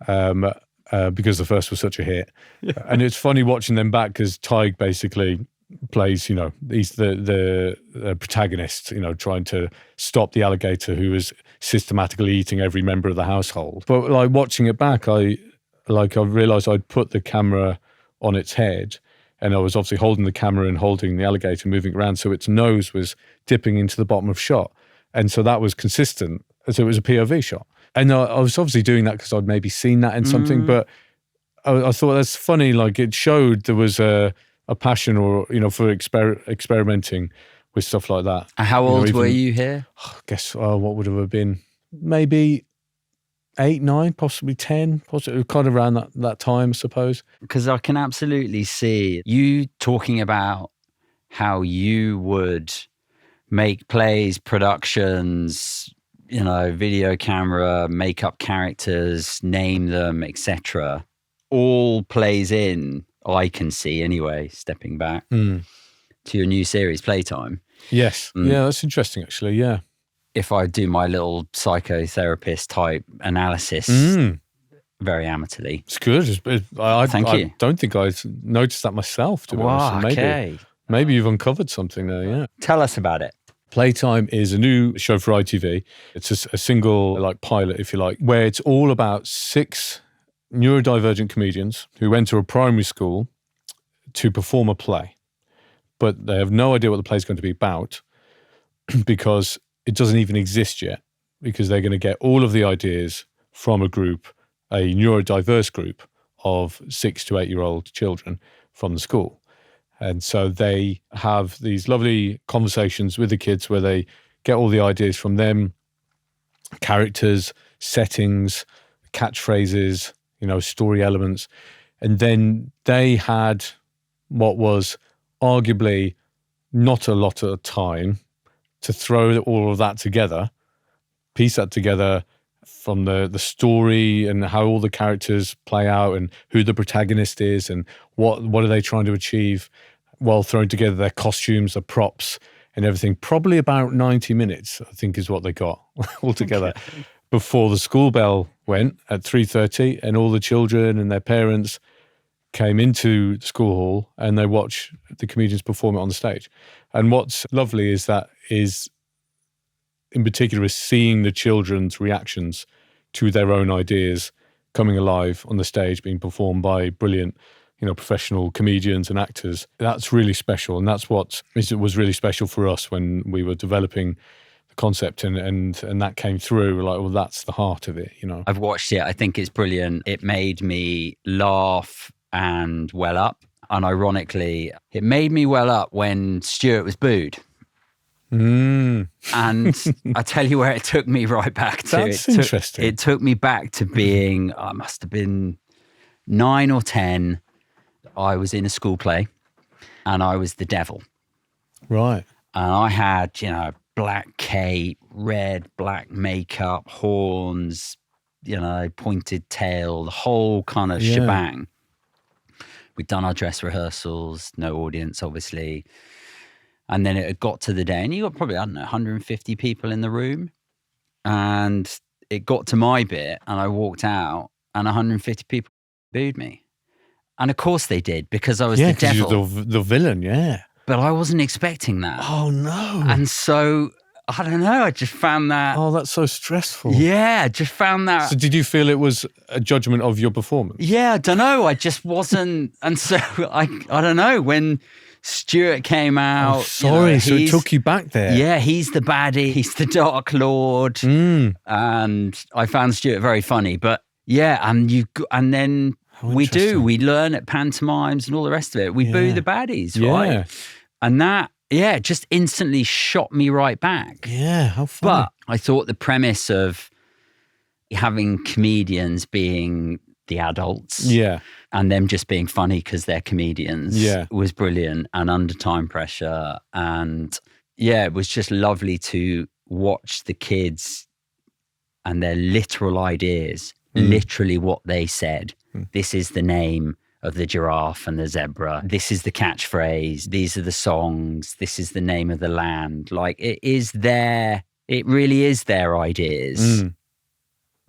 because the first was such a hit. Yeah. And it's funny watching them back because Tig basically plays, you know, he's the protagonist, you know, trying to stop the alligator who is systematically eating every member of the household. But like watching it back, I realized I'd put the camera on its head, and I was obviously holding the camera and holding the alligator, moving it around, so its nose was dipping into the bottom of shot. And so that was consistent. So it was a POV shot. And I was obviously doing that because I'd maybe seen that in something, but I thought that's funny. Like, it showed there was a passion, or, you know, for experimenting with stuff like that. How old were you here? I guess, what would have been? Maybe 8, 9, possibly 10, possibly kind of around that time, I suppose. Because I can absolutely see you talking about how you would make plays, productions, you know, video camera, make up characters, name them, etc. All plays in, I can see anyway, stepping back to your new series, Playtime. Yes. Yeah, that's interesting, actually. Yeah. If I do my little psychotherapist type analysis very amateurly. It's good. Thank you. I don't think I noticed that myself, to be honest. Maybe you've uncovered something there, yeah. Tell us about it. Playtime is a new show for ITV. It's a single like pilot, if you like, where it's all about 6 neurodivergent comedians who enter a primary school to perform a play. But they have no idea what the play is going to be about because it doesn't even exist yet, because they're going to get all of the ideas from a neurodiverse group of 6 to 8-year-old children from the school. And so they have these lovely conversations with the kids where they get all the ideas from them, characters, settings, catchphrases, you know, story elements. And then they had what was arguably not a lot of time to throw all of that together, piece that together from the story and how all the characters play out and who the protagonist is and what are they trying to achieve, while throwing together their costumes, the props and everything. Probably about 90 minutes, I think, is what they got all together before the school bell went at 3:30 and all the children and their parents came into the school hall and they watched the comedians perform it on the stage. And what's lovely is in particular, is seeing the children's reactions to their own ideas coming alive on the stage, being performed by brilliant, professional comedians and actors. That's really special. And that's what was really special for us when we were developing the concept and that came through. We're like, well, that's the heart of it, I've watched it. I think it's brilliant. It made me laugh and well up. And ironically, it made me well up when Stuart was booed. And I tell you where it took me right back to. That's interesting. It took me back to being, I must have been 9 or 10. I was in a school play and I was the devil. Right. And I had, black cape, black makeup, horns, pointed tail, the whole kind of shebang. We'd done our dress rehearsals, no audience, obviously. And then it had got to the day, and you got probably, 150 people in the room. And it got to my bit, and I walked out, and 150 people booed me. And of course they did, because I was the devil. You're the villain, yeah. But I wasn't expecting that. Oh, no. And so, I don't know, I just found that... Oh, that's so stressful. Yeah, just found that... So did you feel it was a judgment of your performance? Yeah, I don't know. I just wasn't... And so, I don't know, when Stuart came out... Oh, sorry, so it took you back there. Yeah, he's the baddie. He's the Dark Lord. And I found Stuart very funny. But yeah, and then... We learn at pantomimes and all the rest of it. We boo the baddies, right? And that, just instantly shot me right back. Yeah, how funny. But I thought the premise of having comedians being the adults and them just being funny because they're comedians was brilliant and under time pressure. And it was just lovely to watch the kids and their literal ideas, literally what they said. This is the name of the giraffe and the zebra. This is the catchphrase. These are the songs. This is the name of the land. Like it really is their ideas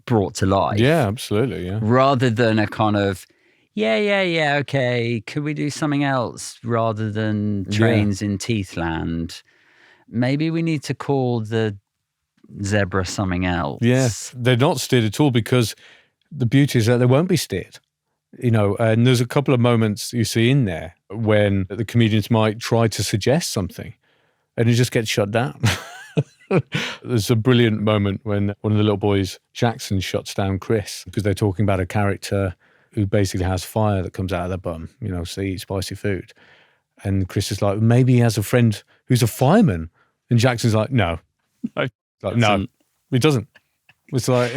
brought to life. Yeah, absolutely. Yeah. Rather than a kind of, okay, could we do something else rather than trains in Teethland? Maybe we need to call the zebra something else. Yes, they're not steered at all because the beauty is that they won't be steered, and there's a couple of moments you see in there when the comedians might try to suggest something and it just gets shut down. There's a brilliant moment when one of the little boys, Jackson, shuts down Chris because they're talking about a character who basically has fire that comes out of their bum, so they eat spicy food. And Chris is like, maybe he has a friend who's a fireman. And Jackson's like, no. No, he doesn't. It's like,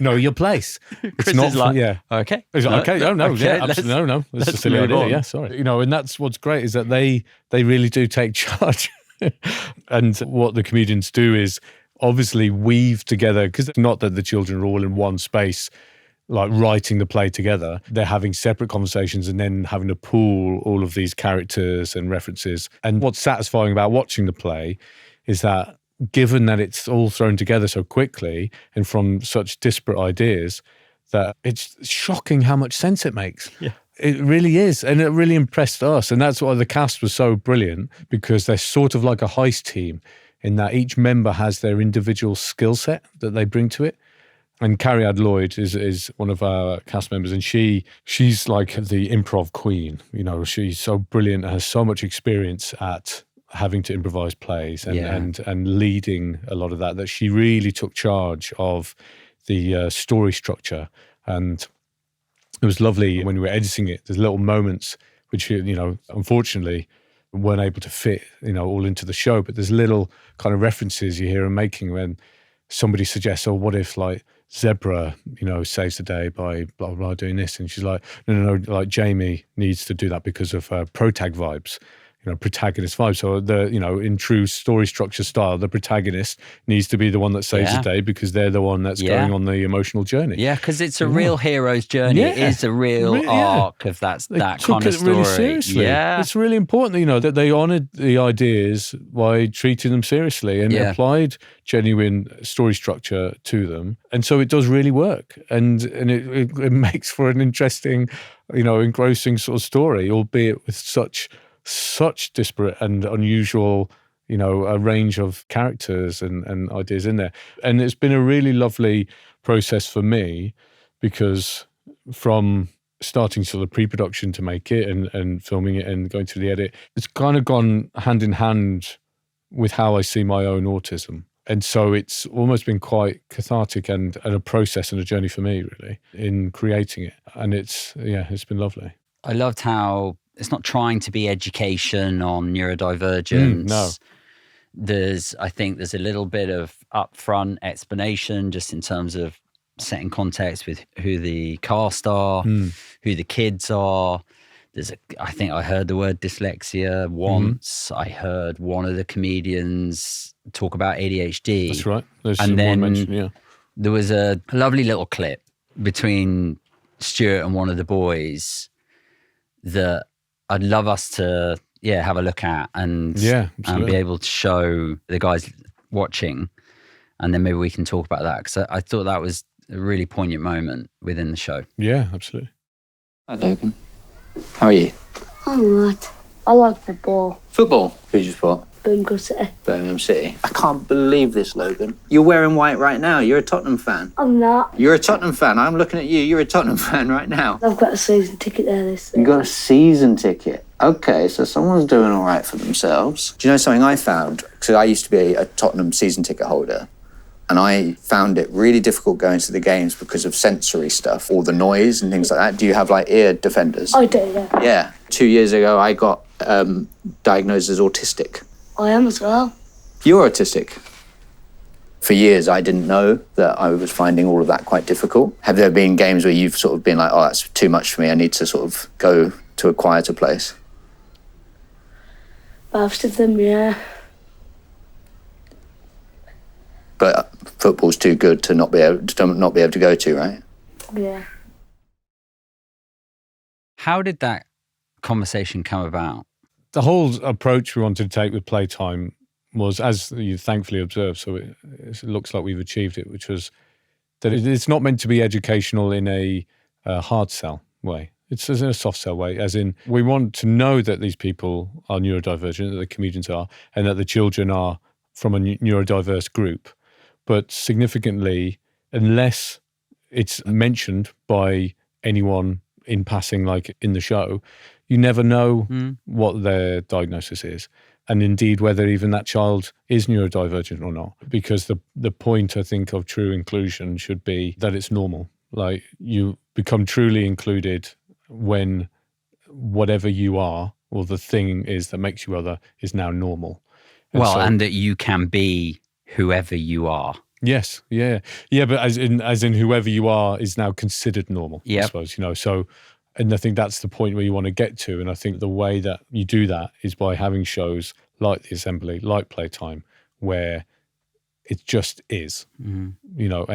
know your place. Chris is like, okay. He's like, okay, absolutely, no. That's a silly idea. On. Yeah, sorry. And that's what's great is that they really do take charge. And what the comedians do is obviously weave together, because it's not that the children are all in one space, like writing the play together. They're having separate conversations and then having to pool all of these characters and references. And what's satisfying about watching the play is that given that it's all thrown together so quickly and from such disparate ideas, that it's shocking how much sense it makes. Yeah. It really is. And it really impressed us. And that's why the cast was so brilliant, because they're sort of like a heist team in that each member has their individual skill set that they bring to it. And Carrie Ad Lloyd is one of our cast members, and she's like the improv queen. She's so brilliant and has so much experience at having to improvise plays and leading a lot of that she really took charge of the story structure. And it was lovely when we were editing it. There's little moments which, unfortunately weren't able to fit, all into the show, but there's little kind of references you hear them making when somebody suggests, oh, what if like Zebra, saves the day by blah, blah, blah, doing this. And she's like, no, like Jamie needs to do that because of protag vibes. Protagonist vibe. So in true story structure style, the protagonist needs to be the one that saves the day because they're the one that's going on the emotional journey. Yeah, because it's a real hero's journey. It is a real arc of that kind of story. Really seriously. Yeah, it's really important, that they honoured the ideas by treating them seriously and applied genuine story structure to them. And so it does really work, and it makes for an interesting, engrossing sort of story, albeit with such disparate and unusual, a range of characters and ideas in there. And it's been a really lovely process for me, because from starting sort of pre-production to make it and filming it and going through the edit, it's kind of gone hand in hand with how I see my own autism. And so it's almost been quite cathartic and a process and a journey for me, really, in creating it. And it's been lovely. I loved how it's not trying to be education on neurodivergence. No. I think there's a little bit of upfront explanation just in terms of setting context with who the cast are, who the kids are. I think I heard the word dyslexia once. I heard one of the comedians talk about ADHD. That's right. There's and then one mention, there was a lovely little clip between Stuart and one of the boys that I'd love us to have a look at and be able to show the guys watching, and then maybe we can talk about that, because I thought that was a really poignant moment within the show. Yeah, absolutely. Hi, Logan. How are you? I'm alright. I like football. Football? Who's your sport? Birmingham City. Birmingham City. I can't believe this, Logan. You're wearing white right now. You're a Tottenham fan. I'm not. You're a Tottenham fan. I'm looking at you. You're a Tottenham fan right now. I've got a season ticket there this year. You got a season ticket. Okay, so someone's doing all right for themselves. Do you know something I found? Because I used to be a Tottenham season ticket holder, and I found it really difficult going to the games because of sensory stuff, all the noise and things like that. Do you have like ear defenders? I do, yeah. Yeah. 2 years ago, I got diagnosed as autistic. I am as well. You're autistic. For years, I didn't know that I was finding all of that quite difficult. Have there been games where you've sort of been like, oh, that's too much for me, I need to sort of go to a quieter place? Both of them, yeah. But football's too good to not be able to go to, right? Yeah. How did that conversation come about? The whole approach we wanted to take with Playtime was, as you thankfully observed, so it looks like we've achieved it, which was that it's not meant to be educational in a hard sell way. It's in a soft sell way, as in we want to know that these people are neurodivergent, that the comedians are, and that the children are from a neurodiverse group. But significantly, unless it's mentioned by anyone in passing, like in the show, you never know what their diagnosis is. And indeed, whether even that child is neurodivergent or not. Because the point, I think, of true inclusion should be that it's normal. Like, you become truly included when whatever you are, or the thing is that makes you other, is now normal. And that you can be whoever you are. Yes, yeah. But as in whoever you are is now considered normal, I suppose, so... And I think that's the point where you want to get to. And I think the way that you do that is by having shows like The Assembly, like Playtime, where it just is, and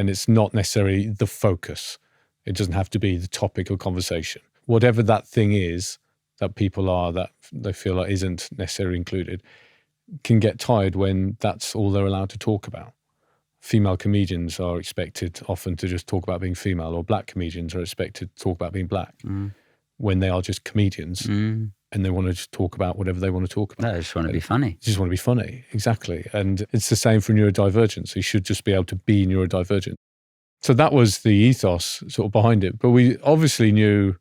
it's not necessarily the focus. It doesn't have to be the topic of conversation. Whatever that thing is that people are, that they feel like isn't necessarily included, can get tired when that's all they're allowed to talk about. Female comedians are expected often to just talk about being female, or black comedians are expected to talk about being black when they are just comedians and they want to just talk about whatever they want to talk about. No, they just want to be funny. Just want to be funny, exactly. And it's the same for neurodivergence. You should just be able to be neurodivergent. So that was the ethos sort of behind it. But we obviously knew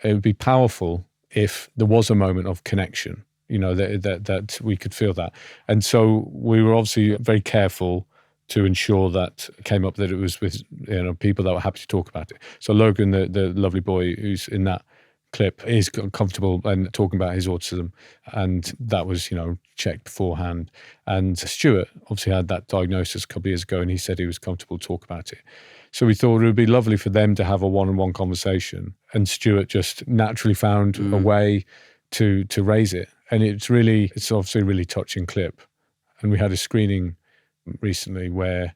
it would be powerful if there was a moment of connection, that we could feel that. And so we were obviously very careful to ensure that it came up that it was with people that were happy to talk about it. So Logan, the lovely boy who's in that clip, is comfortable and talking about his autism, and that was checked beforehand. And Stuart obviously had that diagnosis a couple of years ago, and he said he was comfortable to talk about it. So we thought it would be lovely for them to have a one-on-one conversation, and Stuart just naturally found a way to raise it. And it's obviously a really touching clip. And we had a screening recently where,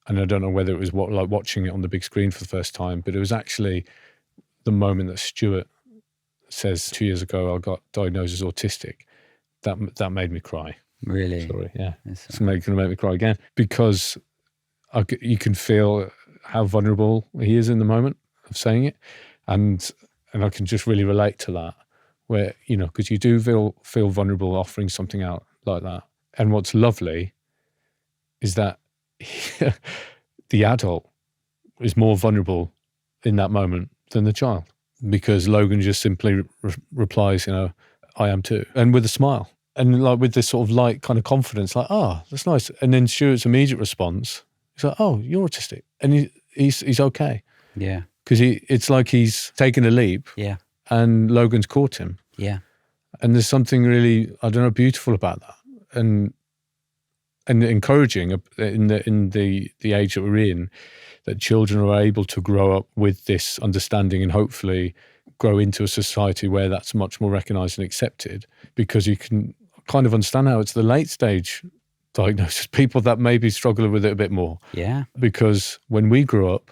and I don't know whether it was like watching it on the big screen for the first time, but it was actually the moment that Stuart says 2 years ago, I got diagnosed as autistic. That made me cry. Really? Sorry, yeah. It's going to make me cry again, because you can feel how vulnerable he is in the moment of saying it. And I can just really relate to that, where, because you do feel vulnerable offering something out like that. And what's lovely is that the adult is more vulnerable in that moment than the child. because Logan just simply replies, I am too, and with a smile, and like with this sort of light kind of confidence, like, oh, that's nice. And then Stuart's immediate response is like, oh, you're autistic, and he's okay. Yeah. Because it's like he's taken a leap. Yeah. And Logan's caught him. Yeah. And there's something really, I don't know, beautiful about that, and encouraging in the age that we're in, that children are able to grow up with this understanding and hopefully grow into a society where that's much more recognised and accepted, because you can kind of understand how it's the late stage diagnosis, people that maybe struggle with it a bit more. Yeah. Because when we grew up,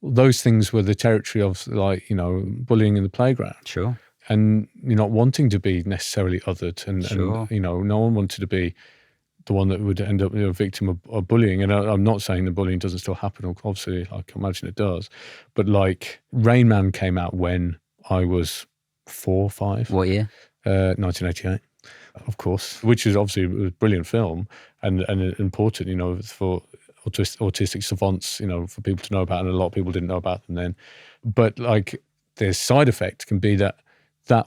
those things were the territory of, like, bullying in the playground. Sure. And you're not wanting to be necessarily othered. And, Sure. and no one wanted to be the one that would end up a victim of bullying. And I'm not saying that bullying doesn't still happen. Obviously, I can imagine it does. But like Rain Man came out when I was 4 or 5. What year? 1988, of course, which is obviously a brilliant film and important, for autistic savants, for people to know about, and a lot of people didn't know about them then. But like, the side effect can be that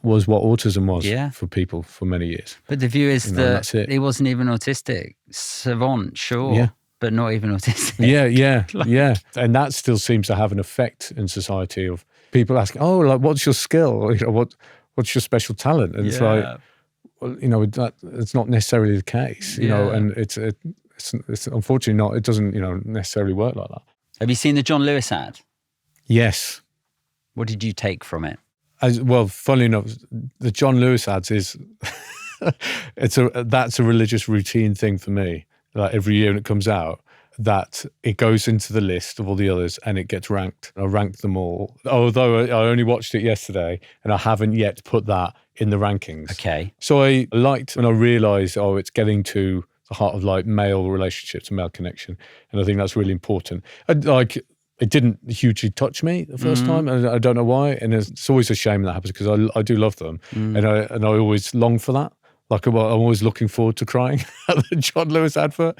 was what autism was for people for many years. But the view is that he wasn't even autistic. Savant, sure, but not even autistic. Yeah. And that still seems to have an effect in society of people asking, oh, like, what's your skill? Or, what's your special talent? And it's like, well, it's not necessarily the case, and it's unfortunately not, it doesn't, necessarily work like that. Have you seen the John Lewis ad? Yes. What did you take from it? Well, funnily enough, the John Lewis ads is, that's a religious routine thing for me. Like every year when it comes out, that it goes into the list of all the others and it gets ranked. I ranked them all, although I only watched it yesterday and I haven't yet put that in the rankings. Okay. So I liked when I realised, it's getting to the heart of like male relationships and male connection. And I think that's really important. It didn't hugely touch me the first time, and I don't know why. And it's always a shame that happens, because I do love them, and I always long for that. Like, I'm always looking forward to crying at the John Lewis advert.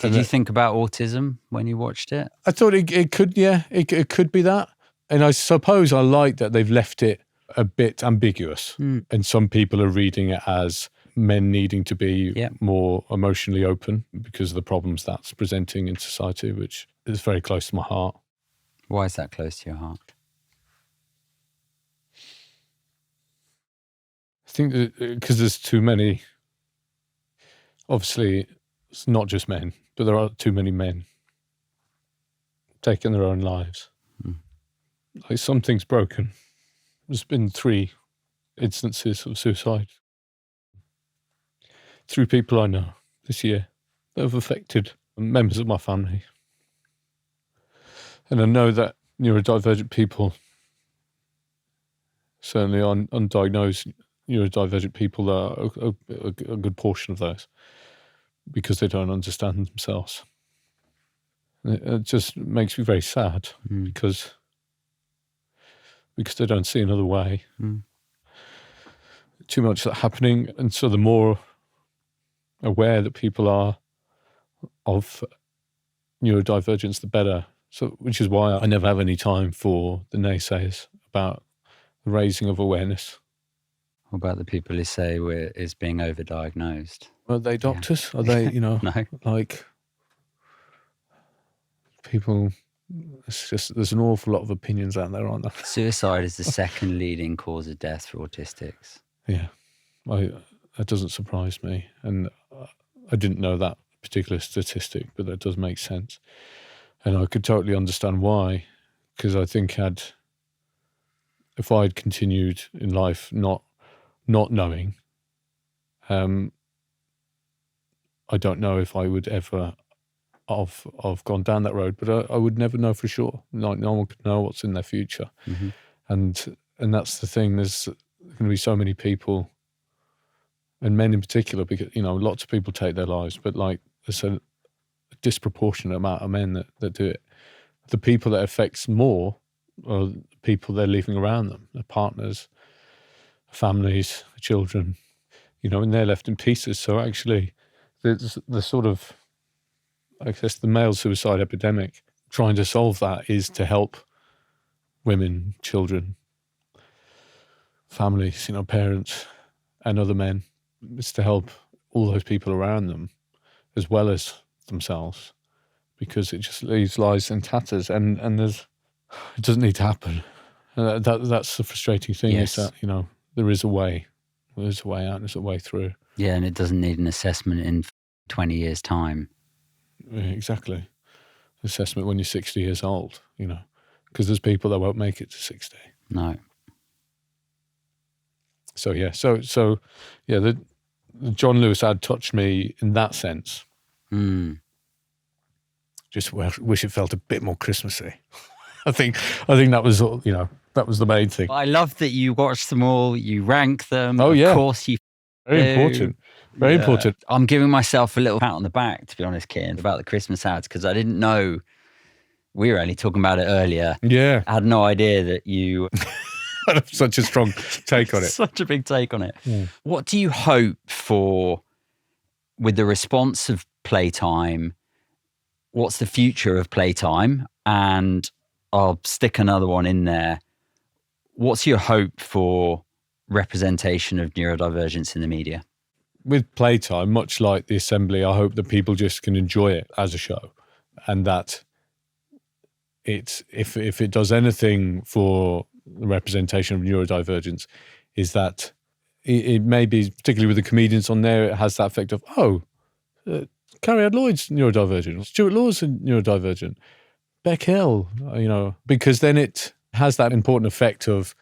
Did you think about autism when you watched it? I thought it could, it could be that. And I suppose I like that they've left it a bit ambiguous. And some people are reading it as men needing to be more emotionally open because of the problems that's presenting in society, which is very close to my heart. Why is that close to your heart? I think because there's too many, obviously it's not just men, but there are too many men taking their own lives. Like, something's broken. There's been 3 instances of suicide. 3 people I know this year that have affected members of my family. And I know that neurodivergent people, certainly undiagnosed neurodivergent people, are a good portion of those, because they don't understand themselves. And it just makes me very sad, because they don't see another way. Too much happening, and so the more aware that people are of neurodivergence, the better. So, which is why I never have any time for the naysayers about the raising of awareness. What about the people who say it's being overdiagnosed? Are they doctors? Are they, No. like people? It's just, there's an awful lot of opinions out there, aren't there? Suicide is the second leading cause of death for autistics. Yeah, that doesn't surprise me, and I didn't know that particular statistic, but that does make sense. And I could totally understand why, because I think if I'd continued in life not knowing, I don't know if I would ever have gone down that road, but I would never know for sure. No one could know what's in their future. And that's the thing. There's going to be so many people, and men in particular, because lots of people take their lives, but like there's a disproportionate amount of men that do it. The people that it affects more are the people they're leaving around them, their partners, families, children, and they're left in pieces. So actually, the sort of, I guess, the male suicide epidemic, trying to solve that is to help women, children, families, parents and other men. It's to help all those people around them as well as themselves, because it just leaves lives in tatters, and it doesn't need to happen. That's the frustrating thing, Yes. is that, there is a way. There's a way out, there's a way through. Yeah, and it doesn't need an assessment in 20 years' time. Yeah, exactly. Assessment when you're 60 years old, because there's people that won't make it to 60. No. So yeah, the John Lewis ad touched me in that sense. Just wish it felt a bit more Christmassy. I think that was that was the main thing. I love that you watched them all, you rank them. Oh, yeah. Of course you Very important. Very important. I'm giving myself a little pat on the back, to be honest, Céin, about the Christmas ads, because I didn't know. We were only talking about it earlier. Yeah. I had no idea that you had such a strong take on it. Such a big take on it. Yeah. What do you hope for with the response of Playtime? What's the future of Playtime? And I'll stick another one in there. What's your hope for representation of neurodivergence in the media? With Playtime, much like the Assembly, I hope that people just can enjoy it as a show, and that it's if it does anything for the representation of neurodivergence, is that it may be, particularly with the comedians on there, it has that effect of, Carrie Lloyd's neurodivergent, Stuart Law's neurodivergent, Beck Hill, because then it has that important effect of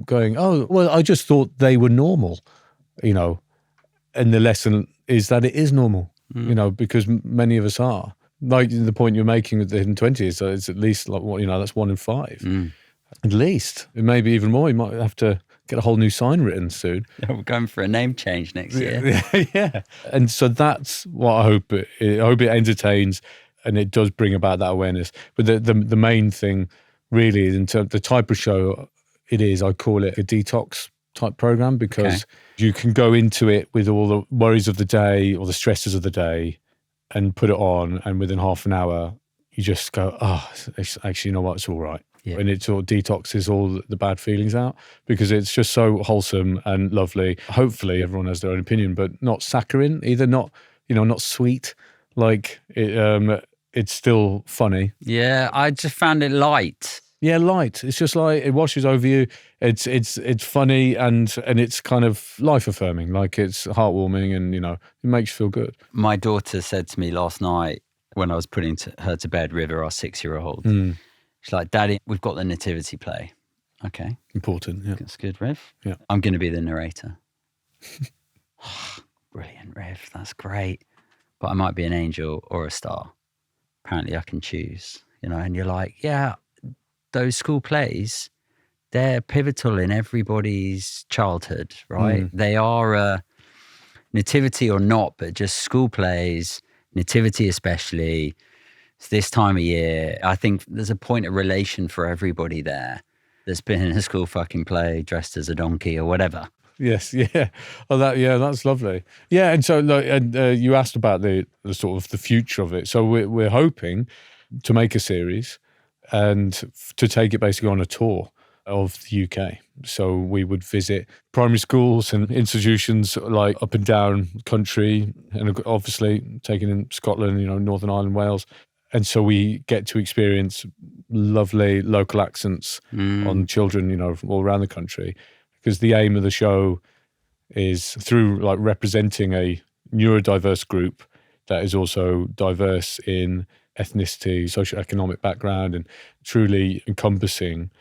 going, oh, well, I just thought they were normal, and the lesson is that it is normal, because many of us are. Like the point you're making with the hidden 20s, it's at least like, that's 1 in 5. At least. It may be even more. You might have to get a whole new sign written soon. Yeah, we're going for a name change next year. Yeah. And so that's what I hope I hope it entertains and it does bring about that awareness. But the main thing really is in terms of the type of show it is, I call it a detox type program, because you can go into it with all the worries of the day or the stresses of the day and put it on, and within half an hour you just go, actually, you know what, it's all right. Yeah. And it sort of detoxes all the bad feelings out, because it's just so wholesome and lovely. Hopefully everyone has their own opinion, but not saccharine either, not sweet. Like it's still funny. Yeah, I just found it light. Yeah, light. It's just like it washes over you. It's funny and it's kind of life affirming. Like it's heartwarming and it makes you feel good. My daughter said to me last night when I was putting her to bed, River, our 6-year-old, she's like, "Daddy, we've got the nativity play." Okay, important. Yeah, that's good, Riv. Yeah, I'm going to be the narrator. Brilliant, Riv. That's great. But I might be an angel or a star. Apparently, I can choose. And you're like, yeah. Those school plays, they're pivotal in everybody's childhood, right? They are a nativity or not, but just school plays, nativity especially, it's this time of year. I think there's a point of relation for everybody there that's been in a school fucking play dressed as a donkey or whatever. Yes, yeah. Oh, that's lovely. Yeah, and so you asked about the sort of the future of it. So we're hoping to make a series and to take it basically on a tour of the UK. So we would visit primary schools and institutions like up and down country, and obviously taking in Scotland, Northern Ireland, Wales. And so we get to experience lovely local accents on children, all around the country. Because the aim of the show is through like representing a neurodiverse group that is also diverse in ethnicity, socioeconomic background, and truly encompassing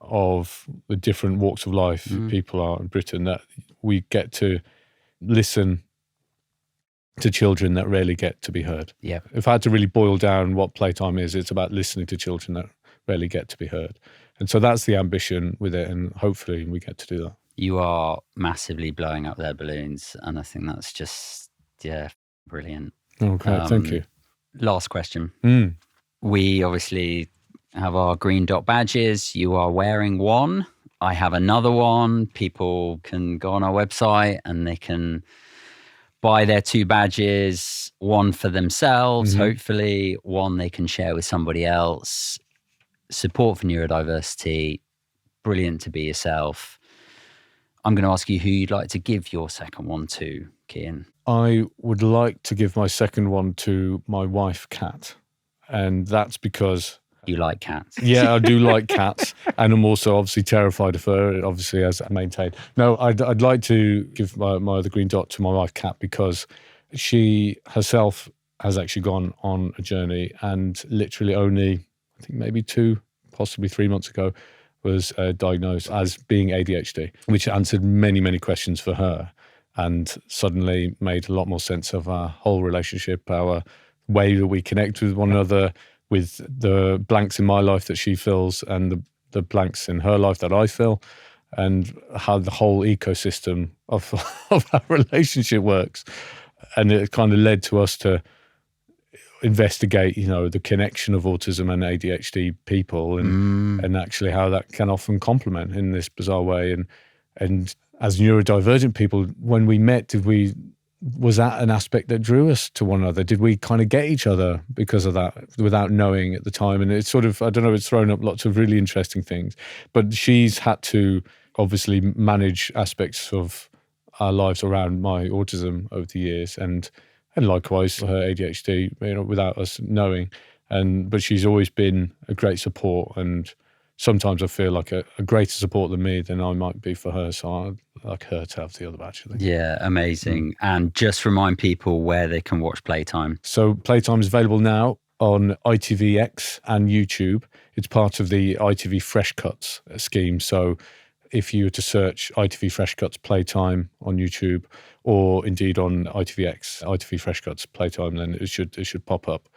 of the different walks of life people are in Britain, that we get to listen to children that rarely get to be heard. Yeah. If I had to really boil down what Playtime is, it's about listening to children that rarely get to be heard. And so that's the ambition with it, and hopefully we get to do that. You are massively blowing up their balloons, and I think that's just, brilliant. Okay, thank you. Last question. We obviously have our green dot badges. You are wearing one. I have another one. People can go on our website and they can buy their 2 badges, one for themselves, hopefully, one they can share with somebody else. Support for neurodiversity. Brilliant to be yourself. I'm going to ask you who you'd like to give your second one to, Céin. I would like to give my second one to my wife, Kat. And that's because... You like cats. Yeah, I do like cats. And I'm also obviously terrified of her, obviously, as I maintain. No, I'd like to give my other green dot to my wife, Kat, because she herself has actually gone on a journey, and literally only, I think maybe 2, possibly 3 months ago, was diagnosed as being ADHD, which answered many, many questions for her and suddenly made a lot more sense of our whole relationship, our way that we connect with one another, with the blanks in my life that she fills and the blanks in her life that I fill, and how the whole ecosystem of our relationship works. And it kind of led to us to investigate, the connection of autism and ADHD people, and actually how that can often complement in this bizarre way. And as neurodivergent people, when we met, was that an aspect that drew us to one another? Did we kind of get each other because of that without knowing at the time? And it's sort of, I don't know, it's thrown up lots of really interesting things. But she's had to obviously manage aspects of our lives around my autism over the years, and likewise her ADHD, without us knowing. But she's always been a great support, and sometimes I feel like a greater support than me than I might be for her. So I'd like her to have the other, actually. Yeah, amazing. And just remind people where they can watch Playtime. So Playtime is available now on ITVX and YouTube. It's part of the ITV Fresh Cuts scheme. So if you were to search ITV Fresh Cuts Playtime on YouTube, or indeed on ITVX, ITV Fresh Cuts Playtime, then it should pop up.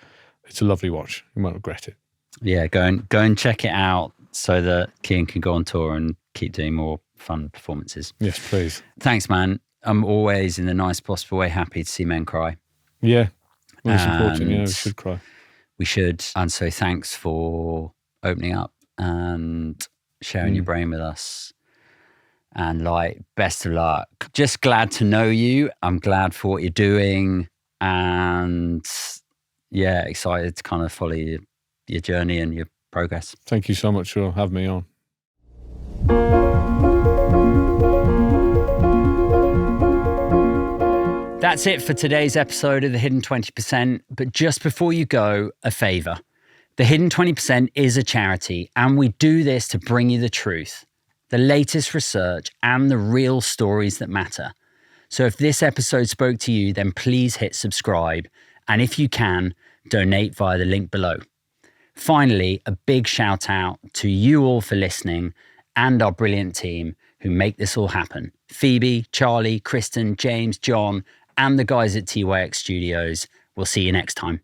It's a lovely watch. You won't regret it. Yeah, go and check it out so that Céin can go on tour and keep doing more fun performances. Yes, please. Thanks, man. I'm always, in the nicest possible way, happy to see men cry. Yeah, well, it's important. We should cry. We should. And so thanks for opening up and sharing your brain with us. And best of luck. Just glad to know you. I'm glad for what you're doing. And yeah, excited to kind of follow your journey and your progress. Thank you so much for having me on. That's it for today's episode of The Hidden 20%. But just before you go, a favour. The Hidden 20% is a charity, and we do this to bring you the truth, the latest research, and the real stories that matter. So if this episode spoke to you, then please hit subscribe. And if you can, donate via the link below. Finally, a big shout out to you all for listening, and our brilliant team who make this all happen. Phoebe, Charlie, Kristen, James, John, and the guys at TYX Studios. We'll see you next time.